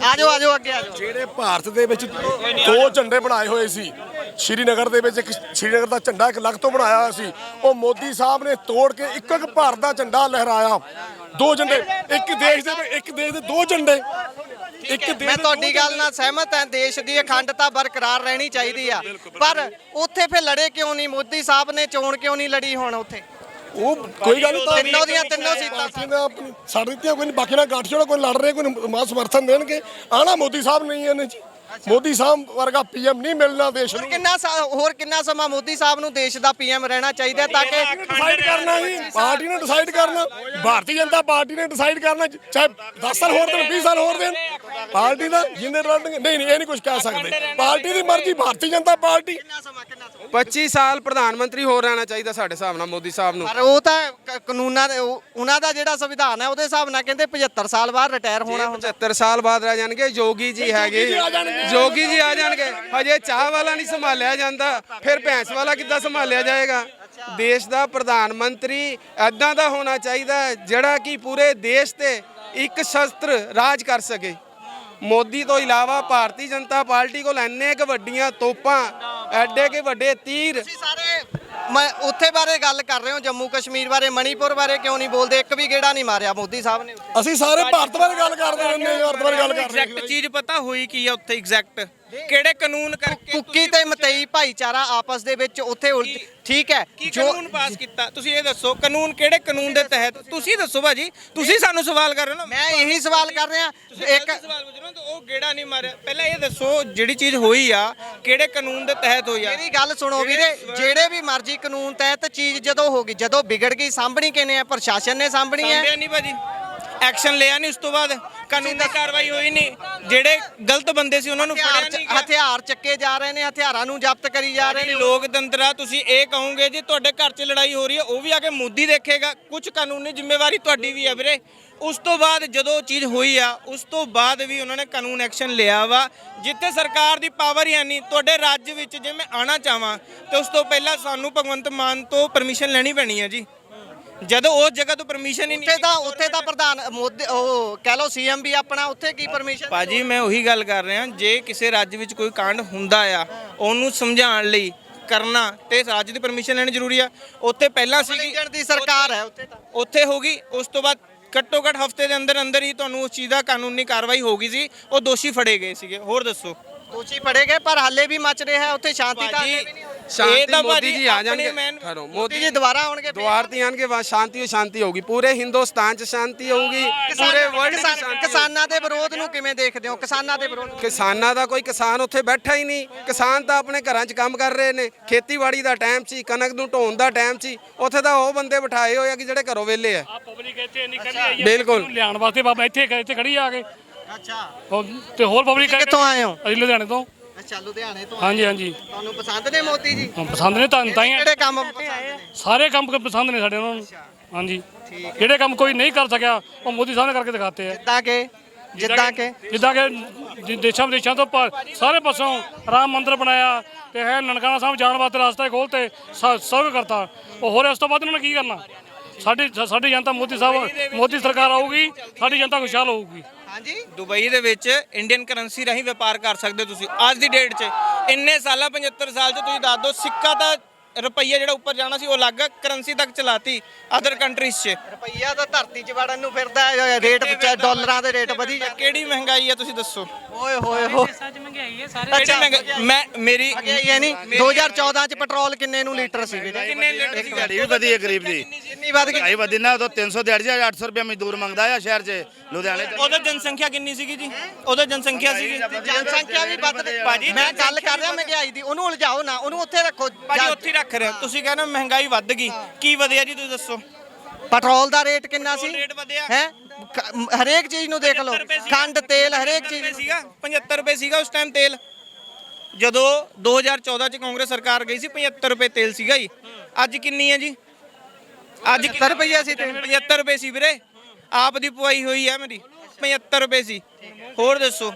ਆਜੋ ਅੱਗੇ ਆਜੋ। ਜਿਹੜੇ ਭਾਰਤ ਦੇ ਵਿੱਚ 2 ਝੰਡੇ ਬਣਾਏ ਹੋਏ ਸੀ, ਸ਼੍ਰੀਨਗਰ ਦੇ ਵਿੱਚ ਸ਼੍ਰੀਨਗਰ ਦਾ ਝੰਡਾ 1 ਲੱਖ ਤੋਂ ਬਣਾਇਆ ਹੋਇਆ ਸੀ, ਉਹ ਮੋਦੀ ਸਾਹਿਬ ਨੇ ਤੋੜ ਕੇ ਇੱਕ ਭਾਰਤ ਦਾ ਝੰਡਾ ਲਹਿਰਾਇਆ। 2 ਝੰਡੇ, ਇੱਕ ਦੇਸ਼ ਦੇ 2 ਝੰਡੇ। ਮੈਂ ਤੁਹਾਡੀ ਗੱਲ ਨਾਲ ਸਹਿਮਤ ਹਾਂ, ਦੇਸ਼ ਦੀ ਅਖੰਡਤਾ ਬਰਕਰਾਰ ਰਹਿਣੀ ਚਾਹੀਦੀ ਆ, ਪਰ ਉੱਥੇ ਫਿਰ ਲੜੇ ਕਿਉਂ ਨਹੀਂ? ਮੋਦੀ ਸਾਹਿਬ ਨੇ ਚੋਣ ਕਿਉਂ ਨਹੀਂ ਲੜੀ ਹੁਣ ਉੱਥੇ? ਉਹ ਕੋਈ ਗੱਲ ਨਹੀਂ, ਤਿੰਨੋਂ ਦੀਆਂ ਤਿੰਨੋਂ ਸੀਟਾਂ ਸਾਡੇ ਦਿੱਤੀਆਂ, ਕੋਈ ਬਾਕੀ ਨਾਲ ਗੱਠ ਜੋੜ, ਕੋਈ ਲੜ ਰਹੇ, ਕੋਈ ਮਾਂ ਸਮਰਥਨ ਦੇਣਗੇ। ਆਣਾ ਮੋਦੀ ਸਾਹਿਬ ਨਹੀਂ ਇਹਨੇ ਜੀ। ਮੋਦੀ ਸਾਹਿਬ ਵਰਗਾ PM ਨਹੀਂ ਮਿਲਣਾ ਦੇਸ਼ ਨੂੰ। ਹੋਰ ਕਿੰਨਾ ਸਮਾਂ ਮੋਦੀ ਸਾਹਿਬ ਨੂੰ ਦੇਸ਼ ਦਾ PM ਰਹਿਣਾ ਚਾਹੀਦਾ ਤਾਂ ਕਿ ਡਿਸਾਈਡ ਕਰਨਾ ਜੀ, ਪਾਰਟੀ ਨੇ ਡਿਸਾਈਡ ਕਰਨਾ, ਭਾਰਤੀ ਜਨਤਾ ਪਾਰਟੀ ਨੇ ਡਿਸਾਈਡ ਕਰਨਾ। ਚਾਹੇ 10 ਸਾਲ ਹੋਰ ਦੇਣ, 20 ਸਾਲ ਹੋਰ ਦੇਣ, ਪਾਰਟੀ ਦਾ ਜਿੰਨੇ ਰਲਣਗੇ। ਨਹੀਂ ਇਹ ਨਹੀਂ ਕੁਝ ਕਹਿ ਸਕਦੇ, ਪਾਰਟੀ ਦੀ ਮਰਜ਼ੀ। ਭਾਰਤੀ ਜਨਤਾ ਪਾਰਟੀ 25 ਸਾਲ ਪ੍ਰਧਾਨ ਮੰਤਰੀ ਹੋਰ ਰਹਿਣਾ ਚਾਹੀਦਾ ਸਾਡੇ ਹਿਸਾਬ ਨਾਲ ਮੋਦੀ ਸਾਹਿਬ ਨੂੰ। ਪਰ ਉਹ ਤਾਂ ਕਾਨੂੰਨਾਂ ਦੇ ਉਹਨਾਂ ਦਾ ਜਿਹੜਾ ਸੰਵਿਧਾਨ ਹੈ ਉਹਦੇ ਹਿਸਾਬ ਨਾਲ ਕਹਿੰਦੇ 75 ਸਾਲ ਬਾਅਦ ਰਿਟਾਇਰ ਹੋਣਾ ਹੁੰਦਾ। 75 ਸਾਲ ਬਾਅਦ ਰਹਿ ਜਾਣਗੇ। ਯੋਗੀ ਜੀ ਹੈਗੇ, ਯੋਗੀ ਜੀ ਆ ਜਾਣਗੇ। ਹਜੇ ਚਾਹ ਵਾਲਾ ਨਹੀਂ ਸੰਭਾਲਿਆ ਜਾਂਦਾ, ਫਿਰ ਭੈਂਸ ਵਾਲਾ ਕਿੱਦਾਂ ਸੰਭਾਲਿਆ ਜਾਏਗਾ? ਦੇਸ਼ ਦਾ ਪ੍ਰਧਾਨ ਮੰਤਰੀ ਐਦਾਂ ਦਾ ਹੋਣਾ ਚਾਹੀਦਾ ਜਿਹੜਾ ਕਿ ਪੂਰੇ ਦੇਸ਼ ਤੇ ਇੱਕ ਸ਼ਸਤਰ ਰਾਜ ਕਰ ਸਕੇ। ਮੋਦੀ ਤੋਂ ਇਲਾਵਾ ਭਾਰਤੀ ਜਨਤਾ ਪਾਰਟੀ ਕੋਲ ਇੰਨੇ ਕੁ ਵੱਡੀਆਂ ਤੋਪਾਂ, ਐਡੇ ਕੇ ਵੱਡੇ ਤੀਰ। ਤੁਸੀਂ ਸਾਰੇ ਮੈਂ ਉੱਥੇ ਬਾਰੇ ਗੱਲ ਕਰ ਰਹੇ ਹੋ, ਜੰਮੂ ਕਸ਼ਮੀਰ ਬਾਰੇ, ਮਣੀਪੁਰ ਬਾਰੇ ਕਿਉਂ ਨਹੀਂ ਬੋਲਦੇ? ਇੱਕ ਵੀ ਗੇੜਾ ਨਹੀਂ ਮਾਰਿਆ ਮੋਦੀ ਸਾਹਿਬ ਨੇ। ਅਸੀਂ ਸਾਰੇ ਭਾਰਤ ਬਾਰੇ ਗੱਲ ਕਰਦੇ ਰਹਿੰਦੇ ਹਾਂ, ਭਾਰਤ ਬਾਰੇ ਗੱਲ ਕਰਦੇ ਹਾਂ। ਐਗਜ਼ੈਕਟ ਚੀਜ਼ ਪਤਾ ਹੋਈ ਕੀ ਆ ਉੱਥੇ? ਐਗਜ਼ੈਕਟ ਕਿਹੜੇ ਕਾਨੂੰਨ ਕਰਕੇ ਕੁੱਕੀ ਤੇ ਮਤਈ ਭਾਈਚਾਰਾ ਆਪਸ ਦੇ ਵਿੱਚ ਉੱਥੇ ਠੀਕ ਹੈ ਜੋ ਕਾਨੂੰਨ ਪਾਸ ਕੀਤਾ? ਤੁਸੀਂ ਇਹ ਦੱਸੋ ਕਾਨੂੰਨ ਕਿਹੜੇ ਕਾਨੂੰਨ ਦੇ ਤਹਿਤ? ਤੁਸੀਂ ਦੱਸੋ ਭਾਜੀ, ਤੁਸੀਂ ਸਾਨੂੰ ਸਵਾਲ ਕਰ ਰਹੇ ਹੋ ਨਾ। ਮੈਂ ਇਹੀ ਸਵਾਲ ਕਰ ਰਿਹਾ। ਇੱਕ ਸਵਾਲ ਪੁੱਛ ਰਿਹਾ, ਉਹ ਗੇੜਾ ਨਹੀਂ ਮਾਰਿਆ। ਪਹਿਲਾਂ ਇਹ ਦੱਸੋ ਜਿਹੜੀ ਚੀਜ਼ ਹੋਈ ਆ ਕਿਹੜੇ ਕਾਨੂੰਨ ਦੇ ਤਹਿਤ ਹੋਈ ਆ? ਮੇਰੀ ਗੱਲ ਸੁਣੋ ਵੀਰੇ, ਜਿਹੜੇ ਵੀ ਮਰਜ਼ੀ ਕਾਨੂੰਨ ਤਹਿਤ ਚੀਜ਼ ਜਦੋਂ ਹੋ ਗਈ, ਜਦੋਂ ਵਿਗੜ ਗਈ, ਸਾਂਭਣੀ ਕਿਹਨੇ ਆ? ਪ੍ਰਸ਼ਾਸਨ ਨੇ ਸਾਂਭਣੀ ਹੈ। ਨਹੀਂ ਭਾਜੀ, ਐਕਸ਼ਨ ਲਿਆ ਨਹੀਂ, ਉਸ ਤੋਂ ਬਾਅਦ ਕਾਨੂੰਨੀ ਕਾਰਵਾਈ ਹੋਈ ਨਹੀਂ। ਜਿਹੜੇ ਗਲਤ ਬੰਦੇ ਸੀ ਉਹਨਾਂ ਨੂੰ ਫੜਿਆ ਨਹੀਂ ਗਿਆ। ਹਥਿਆਰ ਚੱਕੇ ਜਾ ਰਹੇ ਨੇ, ਹਥਿਆਰਾਂ ਨੂੰ ਜ਼ਬਤ ਕਰੀ ਜਾ ਰਹੇ ਨੇ। ਲੋਕਤੰਤਰ ਆ, ਤੁਸੀਂ ਇਹ ਕਹੋਗੇ ਜੀ ਤੁਹਾਡੇ ਘਰ 'ਚ ਲੜਾਈ ਹੋ ਰਹੀ ਹੈ, ਉਹ ਵੀ ਆ ਕੇ ਮੋਦੀ ਦੇਖੇਗਾ? ਕੁਝ ਕਾਨੂੰਨੀ ਜ਼ਿੰਮੇਵਾਰੀ ਤੁਹਾਡੀ ਵੀ ਹੈ ਵੀਰੇ। ਉਸ ਤੋਂ ਬਾਅਦ ਜਦੋਂ ਚੀਜ਼ ਹੋਈ ਆ, ਉਸ ਤੋਂ ਬਾਅਦ ਵੀ ਉਹਨਾਂ ਨੇ ਕਾਨੂੰਨ ਐਕਸ਼ਨ ਲਿਆ ਵਾ। ਜਿੱਥੇ ਸਰਕਾਰ ਦੀ ਪਾਵਰ ਹੀ ਨਹੀਂ, ਤੁਹਾਡੇ ਰਾਜ ਵਿੱਚ ਜੇ ਮੈਂ ਆਣਾ ਚਾਹਾਂ ਤੇ ਉਸ ਤੋਂ ਪਹਿਲਾਂ ਸਾਨੂੰ ਭਗਵੰਤ ਮਾਨ ਤੋਂ ਪਰਮਿਸ਼ਨ ਲੈਣੀ ਪੈਣੀ ਹੈ ਜੀ। ਜਦੋਂ ਉਸ ਜਗ੍ਹਾ ਤੋਂ ਪਰਮਿਸ਼ਨ ਹੀ ਨਹੀਂ, ਉੱਥੇ ਤਾਂ ਪ੍ਰਧਾਨ ਮੋਦੀ, ਉਹ ਕਹਿ ਲੋ CM ਵੀ ਆਪਣਾ, ਉੱਥੇ ਕੀ ਪਰਮਿਸ਼ਨ? ਭਾਜੀ ਮੈਂ ਉਹੀ ਗੱਲ ਕਰ ਰਿਹਾ, ਜੇ ਕਿਸੇ ਰਾਜ ਵਿੱਚ ਕੋਈ ਕਾਂਡ ਹੁੰਦਾ ਆ ਉਹਨੂੰ ਸਮਝਾਉਣ ਲਈ ਕਰਨਾ ਤੇ ਰਾਜ ਦੀ ਪਰਮਿਸ਼ਨ ਲੈਣੀ ਜ਼ਰੂਰੀ ਆ। ਉੱਥੇ ਪਹਿਲਾਂ ਸੀਗੀ ਦੀ ਸਰਕਾਰ ਹੈ, ਉੱਥੇ ਹੋ ਗਈ। ਉਸ ਤੋਂ ਬਾਅਦ ਘੱਟੋ ਘੱਟ ਹਫ਼ਤੇ ਦੇ ਅੰਦਰ ਅੰਦਰ ਹੀ ਤੁਹਾਨੂੰ ਉਸ ਚੀਜ਼ ਦਾ ਕਾਨੂੰਨੀ ਕਾਰਵਾਈ ਹੋ ਗਈ ਸੀ, ਉਹ ਦੋਸ਼ੀ ਫੜੇ ਗਏ ਸੀਗੇ। ਹੋਰ ਦੱਸੋ? ਦੋਸ਼ੀ ਫੜੇ ਗਏ ਪਰ ਹਾਲੇ ਵੀ ਮਚ ਰਿਹਾ ਹੈ ਉੱਥੇ ਸ਼ਾਂਤੀ ਤਾਂ ਸ਼ਾਂਤੀ ਮੋਦੀ ਜੀ ਆ ਜਾਣਗੇ, ਮੋਦੀ ਜੀ ਦੁਬਾਰਾ ਆਉਣਗੇ, ਦੁਆਰਤੀ ਆਣਗੇ, ਬਾਅਦ ਸ਼ਾਂਤੀ ਹੋਊਗੀ। ਪੂਰੇ ਹਿੰਦੁਸਤਾਨ 'ਚ ਸ਼ਾਂਤੀ ਹੋਊਗੀ, ਪੂਰੇ ਵਰਲਡ 'ਚ ਸ਼ਾਂਤੀ। ਕਿਸਾਨਾਂ ਦੇ ਵਿਰੋਧ ਨੂੰ ਕਿਵੇਂ ਦੇਖਦੇ ਹੋ? ਕਿਸਾਨਾਂ ਦੇ ਵਿਰੋਧ, ਕਿਸਾਨਾਂ ਦਾ ਕੋਈ ਕਿਸਾਨ ਉੱਥੇ ਬੈਠਾ ਹੀ ਨਹੀਂ। ਕਿਸਾਨ ਤਾਂ ਆਪਣੇ ਘਰਾਂ 'ਚ ਕੰਮ ਕਰ ਰਹੇ ਨੇ। ਖੇਤੀਬਾੜੀ ਦਾ ਟਾਈਮ ਸੀ, ਕਣਕ ਨੂੰ ਢੋਣ ਦਾ ਟਾਈਮ ਸੀ। ਉੱਥੇ ਤਾਂ ਉਹ ਬੰਦੇ ਬਿਠਾਏ ਹੋਏ ਆ ਕਿ ਜਿਹੜੇ ਘਰੋਂ ਵਿਹਲੇ ਆ। ਬਿਲਕੁਲ ਲਿਆਉਣ ਵਾਸਤੇ ਬਾਬਾ ਇੱਥੇ ਖੜੀ ਆ ਕੇ। ਅੱਛਾ, ਤੇ ਹੋਰ ਪਬਲਿਕ ਕਿੱਥੋਂ ਆਏ ਹੋ? ਅਸੀਂ ਲੁਧਿਆਣੇ ਤੋਂ। ਅੱਛਾ, ਲੁਧਿਆਣੇ ਤੋਂ। ਹਾਂਜੀ ਤੁਹਾਨੂੰ ਪਸੰਦ ਨੇ ਮੋਦੀ ਜੀ? ਪਸੰਦ ਨੇ ਤਾਂ ਹੀ ਕਿਹੜੇ ਕੰਮ ਸਾਰੇ ਕੰਮ ਪਸੰਦ ਨੇ ਸਾਡੇ ਉਹਨਾਂ ਨੂੰ। ਹਾਂਜੀ, ਜਿਹੜੇ ਕੰਮ ਕੋਈ ਨਹੀਂ ਕਰ ਸਕਿਆ ਉਹ ਮੋਦੀ ਸਾਹਿਬ ਨੇ ਕਰਕੇ ਦਿਖਾਤੇ ਆ। ਜਿੱਦਾਂ ਕਿ ਜਿੱਦਾਂ ਕਿ ਦੇਸ਼ਾਂ ਵਿਦੇਸ਼ਾਂ ਤੋਂ ਸਾਰੇ ਪਾਸੋਂ ਰਾਮ ਮੰਦਿਰ ਬਣਾਇਆ ਤੇ ਹੈ ਨਨਕਾਣਾ ਸਾਹਿਬ ਜਾਣ ਵਾਸਤੇ ਰਸਤਾ ਖੋਲ੍ਹਤੇ ਸਭ ਕਰਤਾ। ਉਹ ਹੋਰ ਇਸ ਤੋਂ ਬਾਅਦ ਉਹਨਾਂ ਨੇ ਕੀ ਕਰਨਾ? ਸਾਡੀ ਜਨਤਾ ਮੋਦੀ ਸਰਕਾਰ ਆਊਗੀ, ਸਾਡੀ ਜਨਤਾ ਖੁਸ਼ਹਾਲ ਹੋਊਗੀ। ਹਾਂਜੀ ਦੁਬਈ ਦੇ ਵਿੱਚ ਇੰਡੀਅਨ ਕਰੰਸੀ ਰਾਹੀਂ ਵਪਾਰ ਕਰ ਸਕਦੇ ਹੋ ਤੁਸੀਂ ਅੱਜ ਦੀ ਡੇਟ 'ਚ। ਇੰਨੇ ਸਾਲਾਂ 75 ਸਾਲ 'ਚ ਤੁਸੀਂ ਦੱਸ ਦਿਓ, ਸਿੱਕਾ ਤਾਂ ਰੁਪਈਆ ਜਿਹੜਾ ਉੱਪਰ ਜਾਣਾ ਸੀ ਉਹ ਅਲੱਗ ਕਰੰਸੀ ਤੱਕ ਚਲਾਤੀ ਅਦਰ ਕੰਟਰੀਜ਼ 'ਚ। ਰੁਪਈਆ ਤਾਂ ਧਰਤੀ 'ਚ ਵੜਨ ਨੂੰ ਫਿਰਦਾ ਹੈ, ਰੇਟ ਡਾਲਰਾਂ ਦੇ ਰੇਟ ਵਧੀ ਜਾਂਦੇ। ਕਿਹੜੀ ਮਹਿੰਗਾਈ ਹੈ ਤੁਸੀਂ ਦੱਸੋ? ਓਏ ਹੋਏ ਹੋ ਮੇਰੀ ਇਹ ਨਹੀਂ 2014 ਚ ਪੈਟਰੋਲ ਕਿੰਨੇ ਨੂੰ ਲੀਟਰ ਸੀ ਵੀਰੇ? ਕਿੰਨੇ ਲੀਟਰ ਸੀ? ਦਿਹਾੜੀ ਵੀ ਵਧੀ ਹੈ ਗਰੀਬ ਦੀ, ਕਿੰਨੀ ਵੱਧ ਗਈ? ਢਾਈ ਵਧੀ ਨਾ ਉਦੋਂ 300 ਦਿਹਾੜੀ 800 ਰੁਪਏ ਮਜ਼ਦੂਰ ਮੰਗਦਾ ਆ ਸ਼ਹਿਰ 'ਚ ਲੁਧਿਆਣੇ 'ਚ। ਉਹਦਾ ਜਨਸੰਖਿਆ ਕਿੰਨੀ ਸੀਗੀ ਜੀ? ਉਹਦਾ ਜਨਸੰਖਿਆ ਸੀਗੀ ਜਨਸੰਖਿਆ ਵੀ ਵੱਧ ਭਾਜੀ। ਮੈਂ ਗੱਲ ਕਰ ਰਿਹਾ ਮਹਿੰਗਾਈ ਦੀ, ਉਹਨੂੰ ਉਲਝਾਓ ਨਾ, ਉਹਨੂੰ ਉੱਥੇ ਰੱਖੋ ਭਾਜੀ। ਉੱਥੇ ਰੱਖ ਰਹੇ ਹੋ ਤੁਸੀਂ, ਕਹਿੰਦੇ ਮਹਿੰਗਾਈ ਵੱਧ ਗਈ, ਕੀ ਵਧਿਆ ਜੀ ਤੁਸੀਂ ਦੱਸੋ? ਪੈਟਰੋਲ ਦਾ ਰੇਟ ਕਿੰਨਾ ਸੀ? ਰੇਟ ਵਧਿਆ ਹੈ ਹਰੇਕ ਚੀਜ਼ ਨੂੰ ਦੇਖ ਲਓ, ਖੰਡ ਤੇਲ ਹਰੇਕ ਚੀਜ਼ ਸੀਗਾ 75 ਰੁਪਏ ਸੀਗਾ ਉਸ ਟਾਈਮ ਤੇਲ। ਜਦੋਂ 2014 ਚ ਕਾਂਗਰਸ ਸਰਕਾਰ ਗਈ ਸੀ 75 ਰੁਪਏ ਤੇਲ ਸੀਗਾ ਜੀ। ਅੱਜ ਕਿੰਨੀ ਹੈ ਜੀ? ਅੱਜ 70 ਰੁਪਏ ਸੀ ਤੇਲ। 75 ਰੁਪਏ ਸੀ ਵੀਰੇ, ਆਪ ਦੀ ਪਵਾਈ ਹੋਈ ਹੈ ਮੇਰੀ 75 ਰੁਪਏ ਸੀ। ਹੋਰ ਦੱਸੋ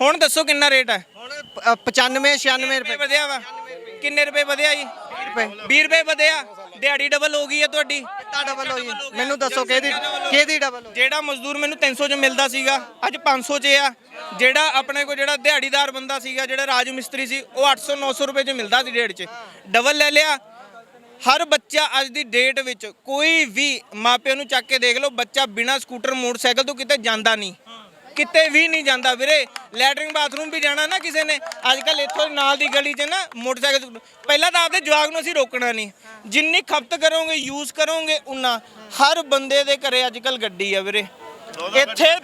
ਹੁਣ ਦੱਸੋ ਕਿੰਨਾ ਰੇਟ ਹੈ? ਹੁਣ 95 96 ਰੁਪਏ ਵਧਿਆ ਵਾ। ਕਿੰਨੇ ਰੁਪਏ ਵਧਿਆ ਜੀ? 20 ਰੁਪਏ ਵਧਿਆ। ਦਿਹਾੜੀ ਡਬਲ ਹੋ ਗਈ ਹੈ ਤੁਹਾਡੀ। ਕਿੱਦਾਂ ਡਬਲ ਹੋਈ? ਮੈਨੂੰ ਦੱਸੋ ਕਿਹਦੀ ਡਬਲ ਹੋਈ? ਜਿਹੜਾ ਮਜ਼ਦੂਰ ਮੈਨੂੰ 300 ਚ ਮਿਲਦਾ ਸੀਗਾ ਅੱਜ 500 ਚ ਆ। ਜਿਹੜਾ ਆਪਣੇ ਕੋਲ ਜਿਹੜਾ ਦਿਹਾੜੀਦਾਰ ਬੰਦਾ ਸੀਗਾ, ਜਿਹੜਾ ਰਾਜ ਮਿਸਤਰੀ ਸੀ, ਉਹ 800 900 ਰੁਪਏ ਚ ਮਿਲਦਾ ਸੀ ਡੇਢ ਚ। ਡਬਲ ਲੈ ਲਿਆ। ਹਰ ਬੱਚਾ ਅੱਜ ਦੀ ਡੇਟ ਵਿੱਚ ਕੋਈ ਵੀ ਮਾਪਿਆਂ ਨੂੰ ਚੱਕ ਕੇ ਦੇਖ ਲਓ, ਬੱਚਾ ਬਿਨਾਂ ਸਕੂਟਰ ਮੋਟਰਸਾਈਕਲ ਤੋਂ ਕਿਤੇ ਜਾਂਦਾ ਨਹੀਂ, ਕਿਤੇ ਵੀ ਨਹੀਂ ਜਾਂਦਾ ਵੀਰੇ। ਲੈਟਰਿੰਗ ਬਾਥਰੂਮ ਵੀ ਜਾਣਾ ਨਾ ਕਿਸੇ ਨੇ, ਅੱਜ ਕੱਲ ਇੱਥੋਂ ਨਾਲ ਦੀ ਗਲੀ 'ਚ ਨਾ ਮੋਟਰਸਾਈਕਲ। ਪਹਿਲਾਂ ਤਾਂ ਆਪਦੇ ਜਵਾਕ ਨੂੰ ਅਸੀਂ ਰੋਕਣਾ ਨਹੀਂ, ਜਿੰਨੀ ਖਪਤ ਕਰੋਗੇ ਯੂਜ਼ ਕਰੋਗੇ ਉਨਾ। ਹਰ ਬੰਦੇ ਦੇ ਘਰੇ ਅੱਜ ਕੱਲ ਗੱਡੀ ਆ ਵੀਰੇ। ਇੱਥੇ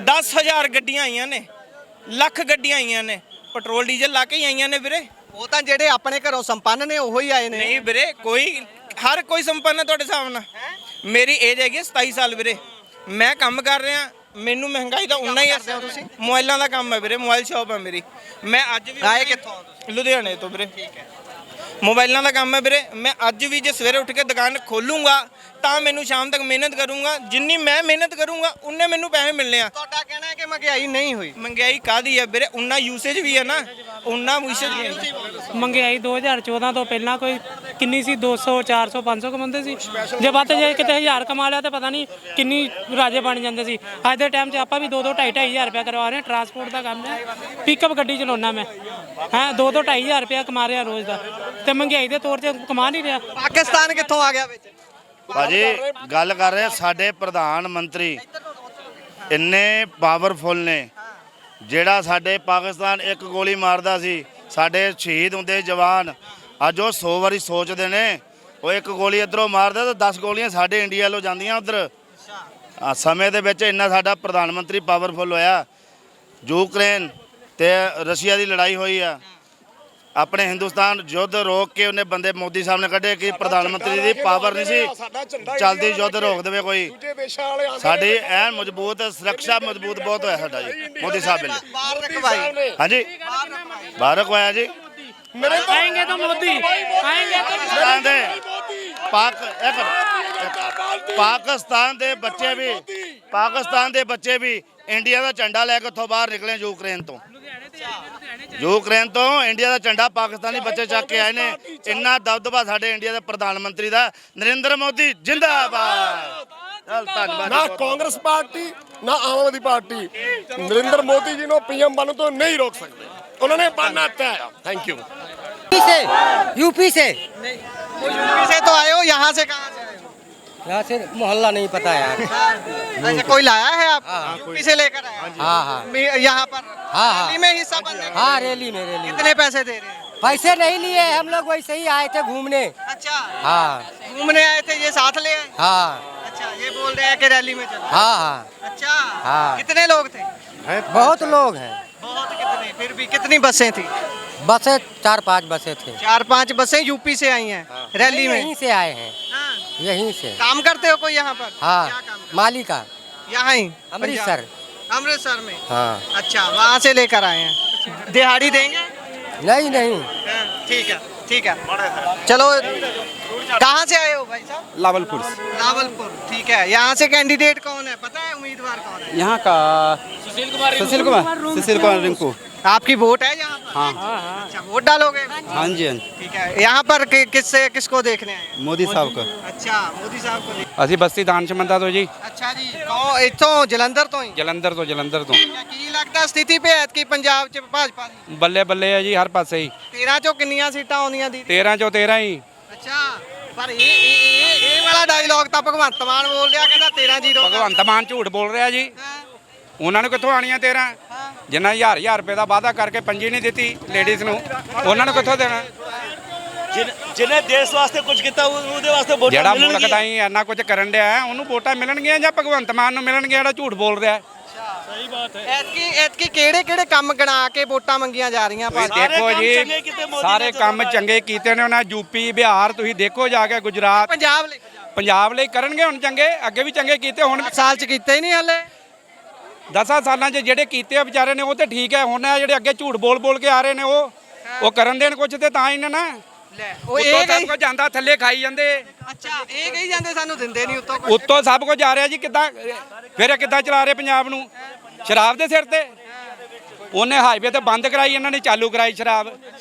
10,000 ਗੱਡੀਆਂ ਆਈਆਂ ਨੇ, ਲੱਖ ਗੱਡੀਆਂ ਆਈਆਂ ਨੇ, ਪੈਟਰੋਲ ਡੀਜ਼ਲ ਲਾ ਕੇ ਹੀ ਆਈਆਂ ਨੇ ਵੀਰੇ। ਉਹ ਤਾਂ ਜਿਹੜੇ ਆਪਣੇ ਘਰੋਂ ਸੰਪੰਨ ਨੇ ਉਹੋ ਹੀ ਆਏ ਨੇ। ਨਹੀਂ ਵੀਰੇ, ਹਰ ਕੋਈ ਸੰਪੰਨ ਹੈ ਤੁਹਾਡੇ ਹਿਸਾਬ ਨਾਲ। ਮੇਰੀ ਏਜ ਹੈਗੀ 27 ਸਾਲ ਵੀਰੇ, ਮੈਂ ਕੰਮ ਕਰ ਰਿਹਾ। ਮੈਨੂੰ ਮਹਿੰਗਾਈ ਦਾ ਉਨਾ ਹੀ ਅਸਰ। ਤੁਸੀਂ ਮੋਬਾਈਲਾਂ ਦਾ ਕੰਮ ਹੈ ਵੀਰੇ, ਮੋਬਾਈਲ ਸ਼ਾਪ ਹੈ ਮੇਰੀ। ਮੈਂ ਅੱਜ ਵੀ ਆਏ ਕਿੱਥੋਂ? ਲੁਧਿਆਣੇ ਤੋਂ ਵੀਰੇ। ਮੋਬਾਈਲਾਂ ਦਾ ਕੰਮ ਹੈ ਵੀਰੇ। ਮੈਂ ਅੱਜ ਵੀ ਜੇ ਸਵੇਰੇ ਉੱਠ ਕੇ ਦੁਕਾਨ ਖੋਲੂੰਗਾ ਤਾਂ ਮੈਨੂੰ ਸ਼ਾਮ ਤੱਕ ਮਿਹਨਤ ਕਰੂੰਗਾ, ਜਿੰਨੀ ਮੈਂ ਮਿਹਨਤ ਕਰੂੰਗਾ ਉਨੇ ਮੈਨੂੰ ਪੈਸੇ ਮਿਲਣੇ ਆ। ਤੁਹਾਡਾ ਕਹਿਣਾ ਹੈ ਕਿ ਮਹਿੰਗਾਈ ਨਹੀਂ ਹੋਈ? ਮਹਿੰਗਾਈ ਕਾਹਦੀ ਹੈ ਵੀਰੇ? ਉਨਾ ਯੂਸੇਜ ਵੀ ਹੈ ਨਾ, ਉਨਾ ਯੂਸੇਜ ਵੀ ਹੈ। ਮਹਿੰਗਾਈ 2014 ਤੋਂ ਪਹਿਲਾਂ ਕੋਈ ਕਿੰਨੀ ਸੀ? 200 400 500 ਕਮਾਉਂਦੇ ਸੀ। ਜੇ ਵੱਧ ਜੇ ਕਿਤੇ 1000 ਕਮਾ ਲਿਆ ਤਾਂ ਪਤਾ ਨਹੀਂ ਕਿੰਨੀ ਰਾਜੇ ਬਣ ਜਾਂਦੇ ਸੀ। ਅੱਜ ਦੇ ਟਾਈਮ 'ਚ ਆਪਾਂ ਵੀ 2-2 2.5 ਰੁਪਇਆ ਕਰਵਾ ਰਹੇ ਹਾਂ। ਟਰਾਂਸਪੋਰਟ ਦਾ ਕੰਮ ਹੈ, ਪਿਕਅਪ ਗੱਡੀ ਚਲਾਉਣਾ ਮੈਂ, ਹੈ 2-2 2.5 ਰੁਪਇਆ ਕਮਾ ਰਿਹਾ ਰੋਜ਼ ਦਾ, ਤੇ ਮਹਿੰਗਾਈ ਦੇ ਤੌਰ 'ਤੇ ਕਮਾ ਨਹੀਂ ਰਿਹਾ। ਪਾਕਿਸਤਾਨ ਕਿੱਥੋਂ ਆ ਗਿਆ ਵਿੱਚ? ਭਾਜੀ ਗੱਲ ਕਰ ਰਹੇ ਸਾਡੇ ਪ੍ਰਧਾਨ ਮੰਤਰੀ ਇੰਨੇ ਪਾਵਰਫੁਲ ਨੇ, ਜਿਹੜਾ ਸਾਡੇ ਪਾਕਿਸਤਾਨ ਇੱਕ ਗੋਲੀ ਮਾਰਦਾ ਸੀ, ਸਾਡੇ ਸ਼ਹੀਦ ਹੁੰਦੇ ਜਵਾਨ, ਅੱਜ ਉਹ 100 ਵਾਰੀ ਸੋਚਦੇ ਨੇ। ਉਹ ਇੱਕ ਗੋਲੀ ਇੱਧਰੋਂ ਮਾਰਦਾ ਤਾਂ 10 ਗੋਲੀਆਂ ਸਾਡੇ ਇੰਡੀਆ ਵੱਲੋਂ ਜਾਂਦੀਆਂ ਉੱਧਰ। ਸਮੇਂ ਦੇ ਵਿੱਚ ਇੰਨਾ ਸਾਡਾ ਪ੍ਰਧਾਨ ਮੰਤਰੀ ਪਾਵਰਫੁਲ ਹੋਇਆ। ਯੂਕਰੇਨ ਤੇ ਰਸ਼ੀਆ ਦੀ ਲੜਾਈ ਹੋਈ ਆ, ਆਪਣੇ ਹਿੰਦੁਸਤਾਨ ਯੁੱਧ ਰੋਕ ਕੇ ਉਹਨੇ ਬੰਦੇ ਮੋਦੀ ਸਾਹਿਬ ਨੇ ਕੱਢੇ ਕਿ ਪ੍ਰਧਾਨ ਮੰਤਰੀ ਦੀ ਪਾਵਰ ਨਹੀਂ ਸੀ ਚੱਲਦੀ, ਯੁੱਧ ਰੋਕ ਦੇਵੇ ਕੋਈ। ਸਾਡੀ ਐਨ ਮਜ਼ਬੂਤ ਸੁਰੱਖਿਆ ਮਜ਼ਬੂਤ ਬਹੁਤ ਹੋਇਆ ਸਾਡਾ ਜੀ ਮੋਦੀ ਸਾਹਿਬ ਵੇਲੇ। ਬਾਹਰ ਰਖਵਾਈ। ਹਾਂਜੀ ਬਾਹਰ ਰਖਵਾਇਆ ਜੀ। ਆਏਂਗੇ ਤਾਂ ਮੋਦੀ ਆਏਂਗੇ ਪਾਕਿਸਤਾਨ ਦੇ ਬੱਚੇ ਵੀ ਇੰਡੀਆ ਦਾ ਝੰਡਾ ਲੈ ਕੇ ਉੱਥੋਂ ਬਾਹਰ ਨਿਕਲੇ। ਯੂਕਰੇਨ ਤੋਂ ਇੰਡੀਆ ਦਾ ਝੰਡਾ ਪਾਕਿਸਤਾਨੀ ਬੱਚੇ ਚੱਕ ਕੇ ਆਏ ਨੇ। ਇੰਨਾ ਦਬਦਬਾ ਸਾਡੇ ਇੰਡੀਆ ਦੇ ਪ੍ਰਧਾਨ ਮੰਤਰੀ ਦਾ। ਨਰਿੰਦਰ ਮੋਦੀ ਜਿੰਦਾਬਾਦ। ਧੰਨਵਾਦ। ਨਾ ਕਾਂਗਰਸ ਪਾਰਟੀ ਨਾ ਆਮ ਆਦਮੀ ਪਾर्टी नरेंद्र मोदी जी को पीएम बनने तो नहीं रोक सकते, उन्होंने बनना तय। Thank you. यूपी से यूपी से तो आए हो, यहाँ से कहाँ से आए हो? यहाँ से मोहल्ला नहीं पता यार। अच्छा कोई लाया है आप? यूपी से लेकर आए? हाँ हाँ यहाँ पर रैली में हिस्सा बनने? हाँ रैली में कितने पैसे दे रहे हैं? पैसे नहीं लिए, हम लोग वैसे ही आए थे घूमने। अच्छा हाँ घूमने आए थे, ये साथ ले आए? हाँ अच्छा ये बोल रहे हैं कि रैली में चलो। हाँ हाँ अच्छा हाँ। कितने लोग थे? बहुत लोग हैं। बहुत कितने? फिर भी कितनी बसें थी? बसें 4-5 बसें थे। 4-5 बसें यूपी से आई हैं रैली में? यहीं से आए हैं, हाँ। यहीं से। काम करते हो कोई यहाँ पर? हाँ क्या काम करते माली का, हो? यहाँ ही अमृतसर। अमृतसर में? हाँ अच्छा वहाँ से लेकर आए हैं। दिहाड़ी देंगे? नहीं नहीं हाँ, ठीक है ठीक है। चलो कहाँ से आए हो भाई साहब? लावलपुर। लावलपुर। ठीक है, यहाँ से कैंडिडेट कौन है पता है? उम्मीदवार कौन है? यहाँ का सुशील कुमार रिंकू। आपकी वोट है यहाँ पर? हाँ अच्छा, वोट डालोगे? हाँ जी हाँ जी। ठीक है, यहाँ पर किसको देखने आए हैं? मोदी साहब को। अच्छा, मोदी साहब को ਅਸੀਂ ਬਸਤੀ ਦਾਨਸ਼ਮੰਦਾ ਤੋਂ ਜੀ ਅੱਛਾ ਜੀ, ਕੌਣ ਇੱਥੋਂ ਜਲੰਧਰ ਤੋਂ ਹੀ? ਜਲੰਧਰ ਤੋਂ ਕੀ ਲੱਗਦਾ ਸਥਿਤੀ ਭੇਤ ਕੀ ਪੰਜਾਬ ਚ ਭਾਜਪਾ ਦੀ? ਬੱਲੇ ਬੱਲੇ ਹੈ ਜੀ ਹਰ ਪਾਸੇ ਹੀ 13 ਚੋਂ ਕਿੰਨੀਆਂ ਸੀਟਾਂ ਆਉਂਦੀਆਂ ਦੀਦੀ? 13 ਚੋਂ 13 ਹੀ। ਅੱਛਾ, ਪਰ ਇਹ ਵਾਲਾ ਡਾਇਲੌਗ ਤਾਂ ਭਗਵੰਤ ਮਾਨ ਬੋਲ ਰਿਹਾ, ਕਹਿੰਦਾ 13-0। ਭਗਵੰਤ ਮਾਨ ਝੂਠ ਬੋਲ ਰਿਹਾ ਜੀ। ਉਹਨਾਂ ਨੂੰ ਕਿੱਥੋਂ ਆਣੀਆਂ 13? ਜਿੰਨਾ ਹਜ਼ਾਰ ਰੁਪਏ ਦਾ ਵਾਅਦਾ ਕਰਕੇ ਪੰਜੀ ਨਹੀਂ ਦਿੱਤੀ ਲੇਡੀਜ਼ ਨੂੰ, ਉਹਨਾਂ ਨੂੰ ਕਿੱਥੋਂ ਦੇਣਾ? ਜਿਹਨੇ ਦੇਸ਼ ਵਾਸਤੇ ਕੁਝ ਕੀਤਾ ਉਹਦੇ ਵਾਸਤੇ ਵੋਟਾਂ ਜਿਹੜਾ ਮੁਲਕ ਤਾਈਂ ਇੰਨਾ ਕੁਝ ਕਰਨ ਡਿਆ ਹੈ, ਉਹਨੂੰ ਵੋਟਾਂ ਮਿਲਣਗੀਆਂ ਜਾਂ ਭਗਵੰਤ ਮਾਨ ਨੂੰ ਮਿਲਣਗੀਆਂ ਜਿਹੜਾ ਝੂਠ ਬੋਲ ਰਿਹਾ? ਸਹੀ ਬਾਤ ਹੈ। ਐਤਕੀ ਕਿਹੜੇ ਕੰਮ ਗਣਾ ਕੇ ਵੋਟਾਂ ਮੰਗੀਆਂ ਜਾ ਰਹੀਆਂ ਭਾਜਪਾ? ਦੇਖੋ ਜੀ, ਸਾਰੇ ਕੰਮ ਚੰਗੇ ਕੀਤੇ ਨੇ ਉਹਨਾਂ। ਯੂਪੀ ਬਿਹਾਰ ਤੁਸੀਂ ਦੇਖੋ ਜਾ ਕੇ, ਗੁਜਰਾਤ ਪੰਜਾਬ ਲਈ ਕਰਨਗੇ ਹੁਣ ਚੰਗੇ, ਅੱਗੇ ਵੀ ਚੰਗੇ ਕੀਤੇ। ਹੁਣ ਸਾਲ ਚ ਕੀਤੇ ਹੀ ਨਹੀਂ ਹਲੇ। 10 ਸਾਲਾਂ 'ਚ ਜਿਹੜੇ ਕੀਤੇ ਆ ਵਿਚਾਰੇ ਨੇ ਉਹ ਤੇ ਠੀਕ ਹੈ। ਹੁਣ ਇਹ ਜਿਹੜੇ ਅੱਗੇ ਝੂਠ ਬੋਲ ਕੇ ਆ ਰਹੇ ਨੇ ਉਹ ਕਰਨ ਦੇਣ ਕੁਝ ਤੇ ਤਾਂ ਹੀ ਨੇ ਨਾ। ਉਹ ਇਹ ਸਭ ਕੁਝ ਜਾਂਦਾ, ਥੱਲੇ ਖਾਈ ਜਾਂਦੇ। ਅੱਛਾ, ਇਹ ਕਹੀ ਜਾਂਦੇ ਸਾਨੂੰ ਦਿੰਦੇ ਨਹੀਂ ਉੱਤੋਂ। ਉੱਤੋਂ ਸਭ ਕੁਝ ਆ ਰਿਹਾ ਜੀ। ਕਿੱਦਾਂ ਫਿਰ ਕਿੱਦਾਂ ਚਲਾ ਰਹੇ ਪੰਜਾਬ ਨੂੰ? ਸ਼ਰਾਬ ਦੇ ਸਿਰ ਤੇ। ਉਹਨੇ ਹਾਈਵੇ ਤੇ ਬੰਦ ਕਰਾਈ, ਇਹਨਾਂ ਨੇ ਚਾਲੂ ਕਰਾਈ ਸ਼ਰਾਬ।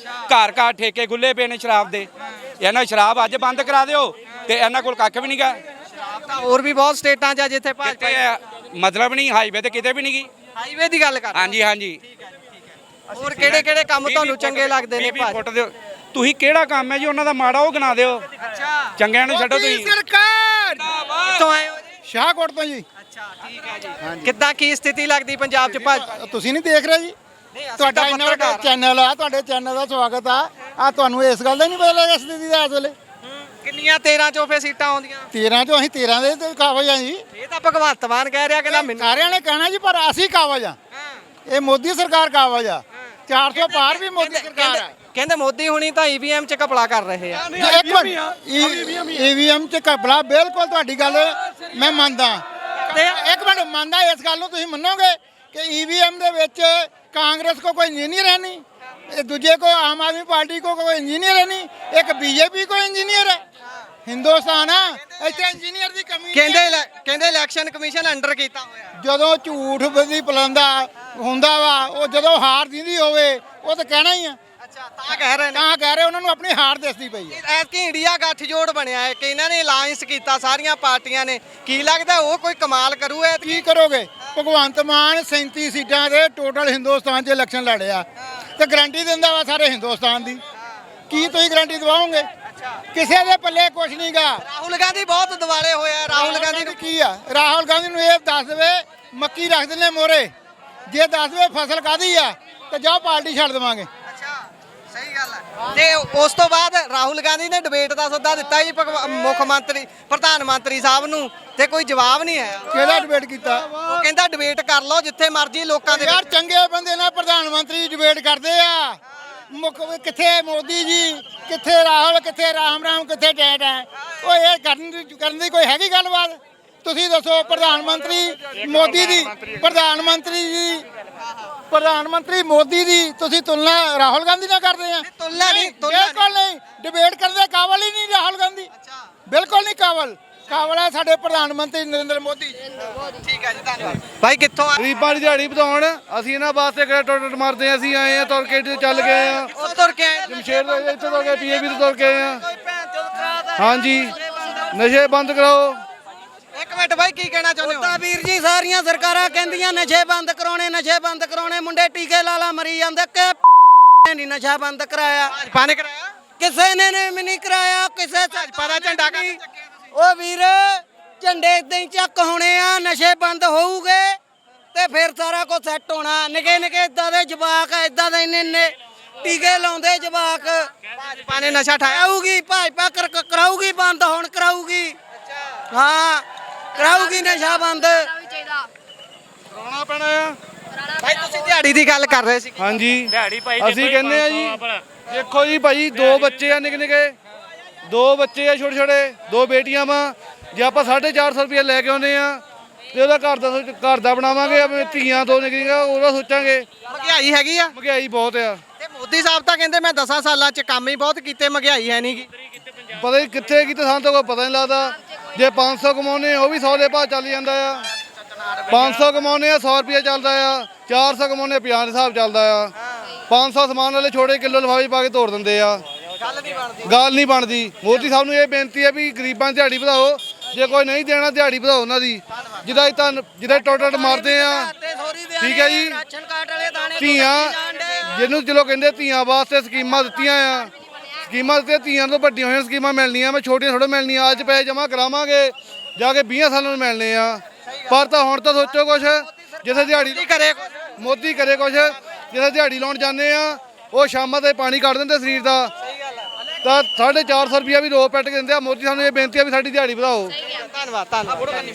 ਘਰ ਘਰ ਠੇਕੇ ਖੁੱਲੇ ਪਏ ਨੇ ਸ਼ਰਾਬ ਦੇ। ਇਹਨਾਂ ਸ਼ਰਾਬ ਅੱਜ ਬੰਦ ਕਰਾ ਦਿਓ ਤੇ ਇਹਨਾਂ ਕੋਲ ਕੱਖ ਵੀ ਨਹੀਂ ਗਾ। ਹੋਰ ਵੀ ਬਹੁਤ ਸਟੇਟਾਂ 'ਚ ਜਿੱਥੇ ਭਾਜਪਾ ਮਤਲਬ ਨਹੀਂ, ਹਾਈਵੇ ਤੇ ਕਿਤੇ ਵੀ ਨਹੀਂ ਗਈ। ਹਾਈਵੇ ਦੀ ਗੱਲ ਕਰ। ਹਾਂਜੀ ਹਾਂਜੀ। ਹੋਰ ਕਿਹੜੇ ਕੰਮ ਤੁਹਾਨੂੰ ਚੰਗੇ ਲੱਗਦੇ ਨੇ ਭਾਜਪਾ? ਤੁਸੀਂ ਕਿਹੜਾ ਕੰਮ ਹੈ ਜੀ ਉਹਨਾਂ ਦਾ ਮਾੜਾ ਉਹ ਗਿਣਾ ਦਿਓ। ਅੱਛਾ, ਚੰਗਿਆਂ ਨੂੰ ਛੱਡੋ ਤੁਸੀਂ। ਸਰਕਾਰ ਕਿੱਥੋਂ ਆਏ ਹੋ ਜੀ? ਸ਼ਾਹਕੋਟ ਤੋਂ ਜੀ। ਅੱਛਾ, ਠੀਕ ਹੈ ਜੀ। ਕਿੱਦਾਂ ਕੀ ਸਥਿਤੀ ਲੱਗਦੀ ਪੰਜਾਬ 'ਚ ਭਾਜਪਾ? ਤੁਸੀਂ ਨਹੀਂ ਦੇਖ ਰਹੇ ਜੀ? ਤੁਹਾਡਾ ਇੰਨਾ ਵੱਡਾ ਚੈਨਲ ਆ, ਤੁਹਾਡੇ ਚੈਨਲ ਦਾ ਸਵਾਗਤ ਆ ਤੁਹਾਨੂੰ ਇਸ ਗੱਲ ਦਾ ਨਹੀਂ ਪਤਾ ਲੱਗਾ ਸਥਿਤੀ ਦਾ ਇਸ ਵੇਲੇ? ਕਿੰਨੀਆਂ 13 ਚੋਂ ਫੇ ਸੀਟਾਂ ਆਉਂਦੀਆਂ? 13 ਚੋਂ ਅਸੀਂ 13 ਦੇ ਤੇ ਕਾਬਜ ਆ ਜੀ। ਇਹ ਤਾਂ ਭਗਵੰਤ ਮਾਨ ਕਹਿ ਰਿਹਾ, ਕਹਿੰਦਾ ਮੈਨੂੰ। ਸਾਰਿਆਂ ਨੇ ਕਹਿਣਾ ਜੀ, ਪਰ ਅਸੀਂ ਕਾਬਜ ਆ। ਇਹ ਮੋਦੀ ਸਰਕਾਰ ਕਾਬਜ ਆ। 400 ਪਾਰ ਵੀ ਮੋਦੀ ਸਰਕਾਰ ਆ। ਕਹਿੰਦੇ ਮੋਦੀ ਹੁਣੀ ਤਾਂ ਈਵੀਐਮ 'ਚ ਘਪਲਾ ਕਰ ਰਹੇ ਆ। ਈਵੀਐਮ 'ਚ ਘਪਲਾ, ਬਿਲਕੁਲ ਤੁਹਾਡੀ ਗੱਲ ਮੈਂ ਮੰਨਦਾ। ਤੇ ਇੱਕ ਮਿੰਟ, ਮੰਨਦਾ ਇਸ ਗੱਲ ਨੂੰ ਤੁਸੀਂ ਮੰਨੋਗੇ ਕਿ ਈਵੀਐਮ ਦੇ ਵਿੱਚ ਕਾਂਗਰਸ ਕੋ ਕੋਈ ਇੰਜੀਨੀਅਰ ਹੈ ਨਹੀਂ, ਦੂਜੇ ਕੋ ਆਮ ਆਦਮੀ ਪਾਰਟੀ ਕੋ ਕੋਈ ਇੰਜੀਨੀਅਰ ਹੈ ਨਹੀਂ, ਇੱਕ ਬੀਜੇਪੀ ਕੋ ਇੰਜੀਨੀਅਰ ਹੈ। ਹਿੰਦੁਸਤਾਨ ਆ, ਇੱਥੇ ਇੰਜੀਨੀਅਰ ਦੀ ਕਮੀ। ਕਹਿੰਦੇ ਇਲੈਕਸ਼ਨ ਕਮਿਸ਼ਨ ਅੰਡਰ ਕੀਤਾ ਹੋਇਆ। ਜਦੋਂ ਝੂਠ ਦੀ ਪਲੰਦਾ ਹੁੰਦਾ ਵਾ, ਉਹ ਜਦੋਂ ਹਾਰ ਦਿੰਦੀ ਹੋਵੇ ਉਹ ਤਾਂ ਕਹਿਣਾ ਹੀ ਆ। ਅੱਛਾ, ਤਾਂ ਕਹਿ ਰਹੇ ਨੇ। ਤਾਂ ਕਹਿ ਰਹੇ, ਉਹਨਾਂ ਨੂੰ ਆਪਣੀ ਹਾਰ ਦਿਸਦੀ ਪਈ ਹੈ। ਐਤਕੀ ਇੰਡੀਆ ਗੱਠਜੋੜ ਬਣਿਆ ਹੈ ਕਿ ਇਹਨਾਂ ਨੇ ਅਲਾਈਅੰਸ ਕੀਤਾ ਸਾਰੀਆਂ ਪਾਰਟੀਆਂ ਨੇ। ਕੀ ਲੱਗਦਾ ਉਹ ਕੋਈ ਕਮਾਲ ਕਰੂ? ਕੀ ਕਰੋਗੇ? ਭਗਵੰਤ ਮਾਨ 37 ਸੀਟਾਂ ਦੇ ਟੋਟਲ ਹਿੰਦੁਸਤਾਨ 'ਚ ਇਲੈਕਸ਼ਨ ਲੜਿਆ ਤੇ ਗਾਰੰਟੀ ਦਿੰਦਾ ਵਾ ਸਾਰੇ ਹਿੰਦੁਸਤਾਨ ਦੀ। ਕੀ ਤੁਸੀਂ ਗਾਰੰਟੀ ਦਿਵਾਓਗੇ? ਕਿਸੇ ਦੇ ਪੱਲੇ ਕੁਝ ਨਹੀਂਗਾ। ਰਾਹੁਲ ਗਾਂਧੀ ਬਹੁਤ ਦਿਵਾਲੇ ਹੋਇਆ। ਰਾਹੁਲ ਗਾਂਧੀ ਨੂੰ ਕੀ ਆ? ਰਾਹੁਲ ਗਾਂਧੀ ਨੂੰ ਇਹ ਦੱਸ ਦੇਵੇ ਮੱਕੀ ਰੱਖ ਦਿੰਦੇ ਮੋਰੇ, ਜੇ ਦੱਸ ਦੇਵੇ ਫਸਲ ਕਾਹਦੀ ਆ ਤੇ ਜਾਓ ਪਾਰਟੀ ਛੱਡ ਦੇਵਾਂਗੇ। ਸਹੀ ਗੱਲ ਹੈ। ਤੇ ਉਸ ਤੋਂ ਬਾਅਦ ਰਾਹੁਲ ਗਾਂਧੀ ਨੇ ਡਿਬੇਟ ਦਾ ਸੱਦਾ ਦਿੱਤਾ ਜੀ ਮੁੱਖ ਮੰਤਰੀ ਪ੍ਰਧਾਨ ਮੰਤਰੀ ਸਾਹਿਬ ਨੂੰ, ਤੇ ਕੋਈ ਜਵਾਬ ਨਹੀਂ ਆਇਆ। ਕਿਹੜਾ ਡਿਬੇਟ ਕੀਤਾ? ਉਹ ਕਹਿੰਦਾ ਡਿਬੇਟ ਕਰ ਲਓ ਜਿੱਥੇ ਮਰਜ਼ੀ ਲੋਕਾਂ ਦੇ। ਯਾਰ ਚੰਗੇ ਬੰਦੇ ਨਾਲ ਪ੍ਰਧਾਨ ਮੰਤਰੀ ਡਿਬੇਟ ਕਰਦੇ ਆ। ਕਿੱਥੇ ਮੋਦੀ ਜੀ, ਕਿੱਥੇ ਰਾਹੁਲ, ਕਿੱਥੇ ਰਾਮ ਕਿੱਥੇ ਟੈਟ ਹੈ? ਉਹ ਇਹ ਕਰਨ ਦੀ ਕੋਈ ਹੈਗੀ ਗੱਲਬਾਤ? ਤੁਸੀਂ ਦੱਸੋ। ਪ੍ਰਧਾਨ ਮੰਤਰੀ ਮੋਦੀ ਦੀ ਮੋਦੀ ਦੀ ਤੁਸੀਂ ਤੁਲਨਾ ਰਾਹੁਲ ਗਾਂਧੀ ਨਾਲ ਕਰਦੇ ਆ? ਤੁਲਨਾ ਨਹੀਂ, ਬਿਲਕੁਲ ਨਹੀਂ। ਡਿਬੇਟ ਕਰਨ ਦੇ ਕਾਬਲ ਹੀ ਨਹੀਂ ਰਾਹੁਲ ਗਾਂਧੀ। ਬਿਲਕੁਲ ਨਹੀਂ ਕਾਬਲ ਹੈ ਸਾਡੇ ਪ੍ਰਧਾਨ ਮੰਤਰੀ ਨਰਿੰਦਰ ਮੋਦੀ। ਠੀਕ ਹੈ ਜੀ, ਧੰਨਵਾਦ। ਭਾਈ ਕਿੱਥੋਂ ਆ? ਗਰੀਬਾਂ ਦੀ ਦਿਹਾੜੀ ਵਧਾਉਣ ਅਸੀਂ ਇਹਨਾਂ ਵਾਸਤੇ ਕਿਹੜਾ ਟੋਟਟ ਮਾਰਦੇ ਆ। ਅਸੀਂ ਆਏ ਆ ਤੁਰ ਕੇ ਚੱਲ ਗਏ ਆ। ਉਹ ਤੁਰ ਕੇ ਆਏ? ਜਮਸ਼ੇਰ ਤੋਂ ਇੱਥੇ ਤੁਰ ਕੇ ਪੀਏਬੀ ਤੋਂ ਤੁਰ ਕੇ ਆਏ ਆ। ਹਾਂਜੀ, ਨਸ਼ੇ ਬੰਦ ਕਰਾਓ। ਇੱਕ ਮਿੰਟ ਭਾਈ, ਕੀ ਕਹਿਣਾ ਚਾਹੁੰਦੇ ਹੋ? ਵੀਰ ਜੀ, ਸਾਰੀਆਂ ਸਰਕਾਰਾਂ ਕਹਿੰਦੀਆਂ ਨਸ਼ੇ ਬੰਦ ਕਰਾਉਣੇ, ਮੁੰਡੇ ਟੀਕੇ ਲਾ ਮਰੀ ਜਾਂਦੇ ਕਿ ਨਹੀਂ ਨਸ਼ਾ ਬੰਦ ਕਰਾਇਆ। ਭਾਜਪਾ ਨੇ ਕਰਾਇਆ? ਕਿਸੇ ਨੇ ਵੀ ਨਹੀਂ ਕਰਾਇਆ। ਕਿਸੇ ਭਾਜਪਾ ਦਾ ਝੰਡਾ ਕਾਹਦੇ ਚੱਕਿਆ? ਉਹ ਵੀਰ ਝੰਡੇ ਇਦਾਂ ਹੀ ਚੱਕ ਹੋਣੇ ਆ। ਨਸ਼ੇ ਬੰਦ ਹੋਊਗੇ ਤੇ ਫਿਰ ਸਾਰਾ ਕੁਝ ਸੈੱਟ ਹੋਣਾ। ਨਿੱਕੇ ਇਦਾਂ ਦੇ ਜਵਾਕ, ਇਦਾਂ ਦੇ ਇੰਨੇ ਟੀਕੇ ਲਾਉਂਦੇ ਜਵਾਕ। ਭਾਜਪਾ ਨੇ ਨਸ਼ਾ ਠਾਇਆ? ਆਊਗੀ ਭਾਜਪਾ, ਕਰਾਊਗੀ ਬੰਦ, ਹੁਣ ਕਰਾਊਗੀ। ਹਾਂ, ਕਰਾਊਗੀ ਨਸ਼ਾ ਬੰਦ। ਕਰਾਉਣਾ ਪੈਣਾ ਆ। ਭਾਈ ਤੁਸੀਂ ਦਿਹਾੜੀ ਦੀ ਗੱਲ ਕਰ ਰਹੇ ਸੀ। ਹਾਂਜੀ, ਅਸੀਂ ਕਹਿੰਦੇ ਆ ਜੀ, ਦੇਖੋ ਜੀ ਭਾਈ, 2 ਬੱਚੇ ਆ ਨਿੱਕੇ 2 ਬੱਚੇ ਆ ਛੋਟੇ 2 ਬੇਟੀਆਂ ਵਾ। ਜੇ ਆਪਾਂ 450 ਰੁਪਏ ਲੈ ਕੇ ਆਉਂਦੇ ਆ ਤੇ ਉਹਦਾ ਘਰ ਦਾ ਬਣਾਵਾਂਗੇ। ਆਪਣੇ ਧੀਆਂ 2 ਨਿਕਲੀਆਂ ਉਹਦਾ ਸੋਚਾਂਗੇ। ਮਹਿੰਗਾਈ ਹੈਗੀ ਆ? ਮਹਿੰਗਾਈ ਬਹੁਤ ਆ। ਤੇ ਮੋਦੀ ਸਾਹਿਬ ਤਾਂ ਕਹਿੰਦੇ ਮੈਂ 10 ਸਾਲਾਂ 'ਚ ਕੰਮ ਹੀ ਬਹੁਤ ਕੀਤੇ, ਮਹਿੰਗਾਈ ਹੈ ਨਹੀਂ। ਪਤਾ ਨਹੀਂ ਕਿੱਥੇ ਕੀਤਾ, ਸਾਨੂੰ ਤਾਂ ਕੋਈ ਪਤਾ ਨਹੀਂ ਲੱਗਦਾ। ਜੇ 500 ਕਮਾਉਣੇ ਉਹ ਵੀ 100 ਦੇ ਭਾਅ ਚੱਲ ਜਾਂਦਾ ਆ। 500 ਕਮਾਉਂਦੇ ਆ 100 ਰੁਪਏ ਚੱਲਦਾ ਆ 400 ਕਮਾਉਂਦੇ ਆ 50 ਦੇ ਹਿਸਾਬ ਚੱਲਦਾ ਆ 500 ਸਮਾਨ ਵਾਲੇ ਛੋਟੇ ਕਿਲੋ ਲਿਫਾਫੇ ਪਾ ਕੇ ਤੋੜ ਦਿੰਦੇ ਆ। ਗੱਲ ਨਹੀਂ ਬਣਦੀ। ਮੋਦੀ ਸਾਹਿਬ ਨੂੰ ਇਹ ਬੇਨਤੀ ਹੈ ਵੀ ਗਰੀਬਾਂ ਦੀ ਦਿਹਾੜੀ ਵਧਾਓ, ਜੇ ਕੋਈ ਨਹੀਂ ਦੇਣਾ ਦਿਹਾੜੀ ਵਧਾਓ ਉਹਨਾਂ ਦੀ। ਜਿਹਦਾ ਟੋਟਲ ਮਾਰਦੇ ਆ, ਠੀਕ ਹੈ ਜੀ। ਧੀਆਂ ਜਿਹਨੂੰ ਚਲੋ ਕਹਿੰਦੇ ਧੀਆਂ ਵਾਸਤੇ ਸਕੀਮਾਂ ਦਿੱਤੀਆਂ ਆ, ਸਕੀਮਾਂ ਦਿੱਤੀਆਂ, ਧੀਆਂ ਤੋਂ ਵੱਡੀਆਂ ਹੋਈਆਂ ਸਕੀਮਾਂ ਮਿਲਣੀਆਂ, ਮੈਂ ਛੋਟੀਆਂ ਥੋੜ੍ਹਾ ਮਿਲਣੀਆਂ। ਅੱਜ ਪੈਸੇ ਜਮ੍ਹਾਂ ਕਰਾਵਾਂਗੇ ਜਾ ਕੇ 20 ਸਾਲਾਂ ਨੂੰ ਮਿਲਣੇ ਆ। ਪਰ ਤਾਂ ਹੁਣ ਤਾਂ ਸੋਚੋ ਕੁਛ, ਜਿੱਥੇ ਦਿਹਾੜੀ ਮੋਦੀ ਕਰੇ ਕੁਛ, ਜਿੱਥੇ ਦਿਹਾੜੀ ਲਾਉਣ ਜਾਂਦੇ ਆ ਉਹ ਸ਼ਾਮਾਂ ਤੇ ਪਾਣੀ ਕੱਢ ਦਿੰਦੇ ਸਰੀਰ ਦਾ, ਤਾਂ 450 ਰੁਪਇਆ ਵੀ ਰੋ ਪੈਟ ਕੇ ਦਿੰਦੇ ਆ। ਮੋਦੀ ਸਾਨੂੰ ਇਹ ਬੇਨਤੀ ਆ ਵੀ ਸਾਡੀ ਦਿਹਾੜੀ ਵਧਾਓ। ਧੰਨਵਾਦ।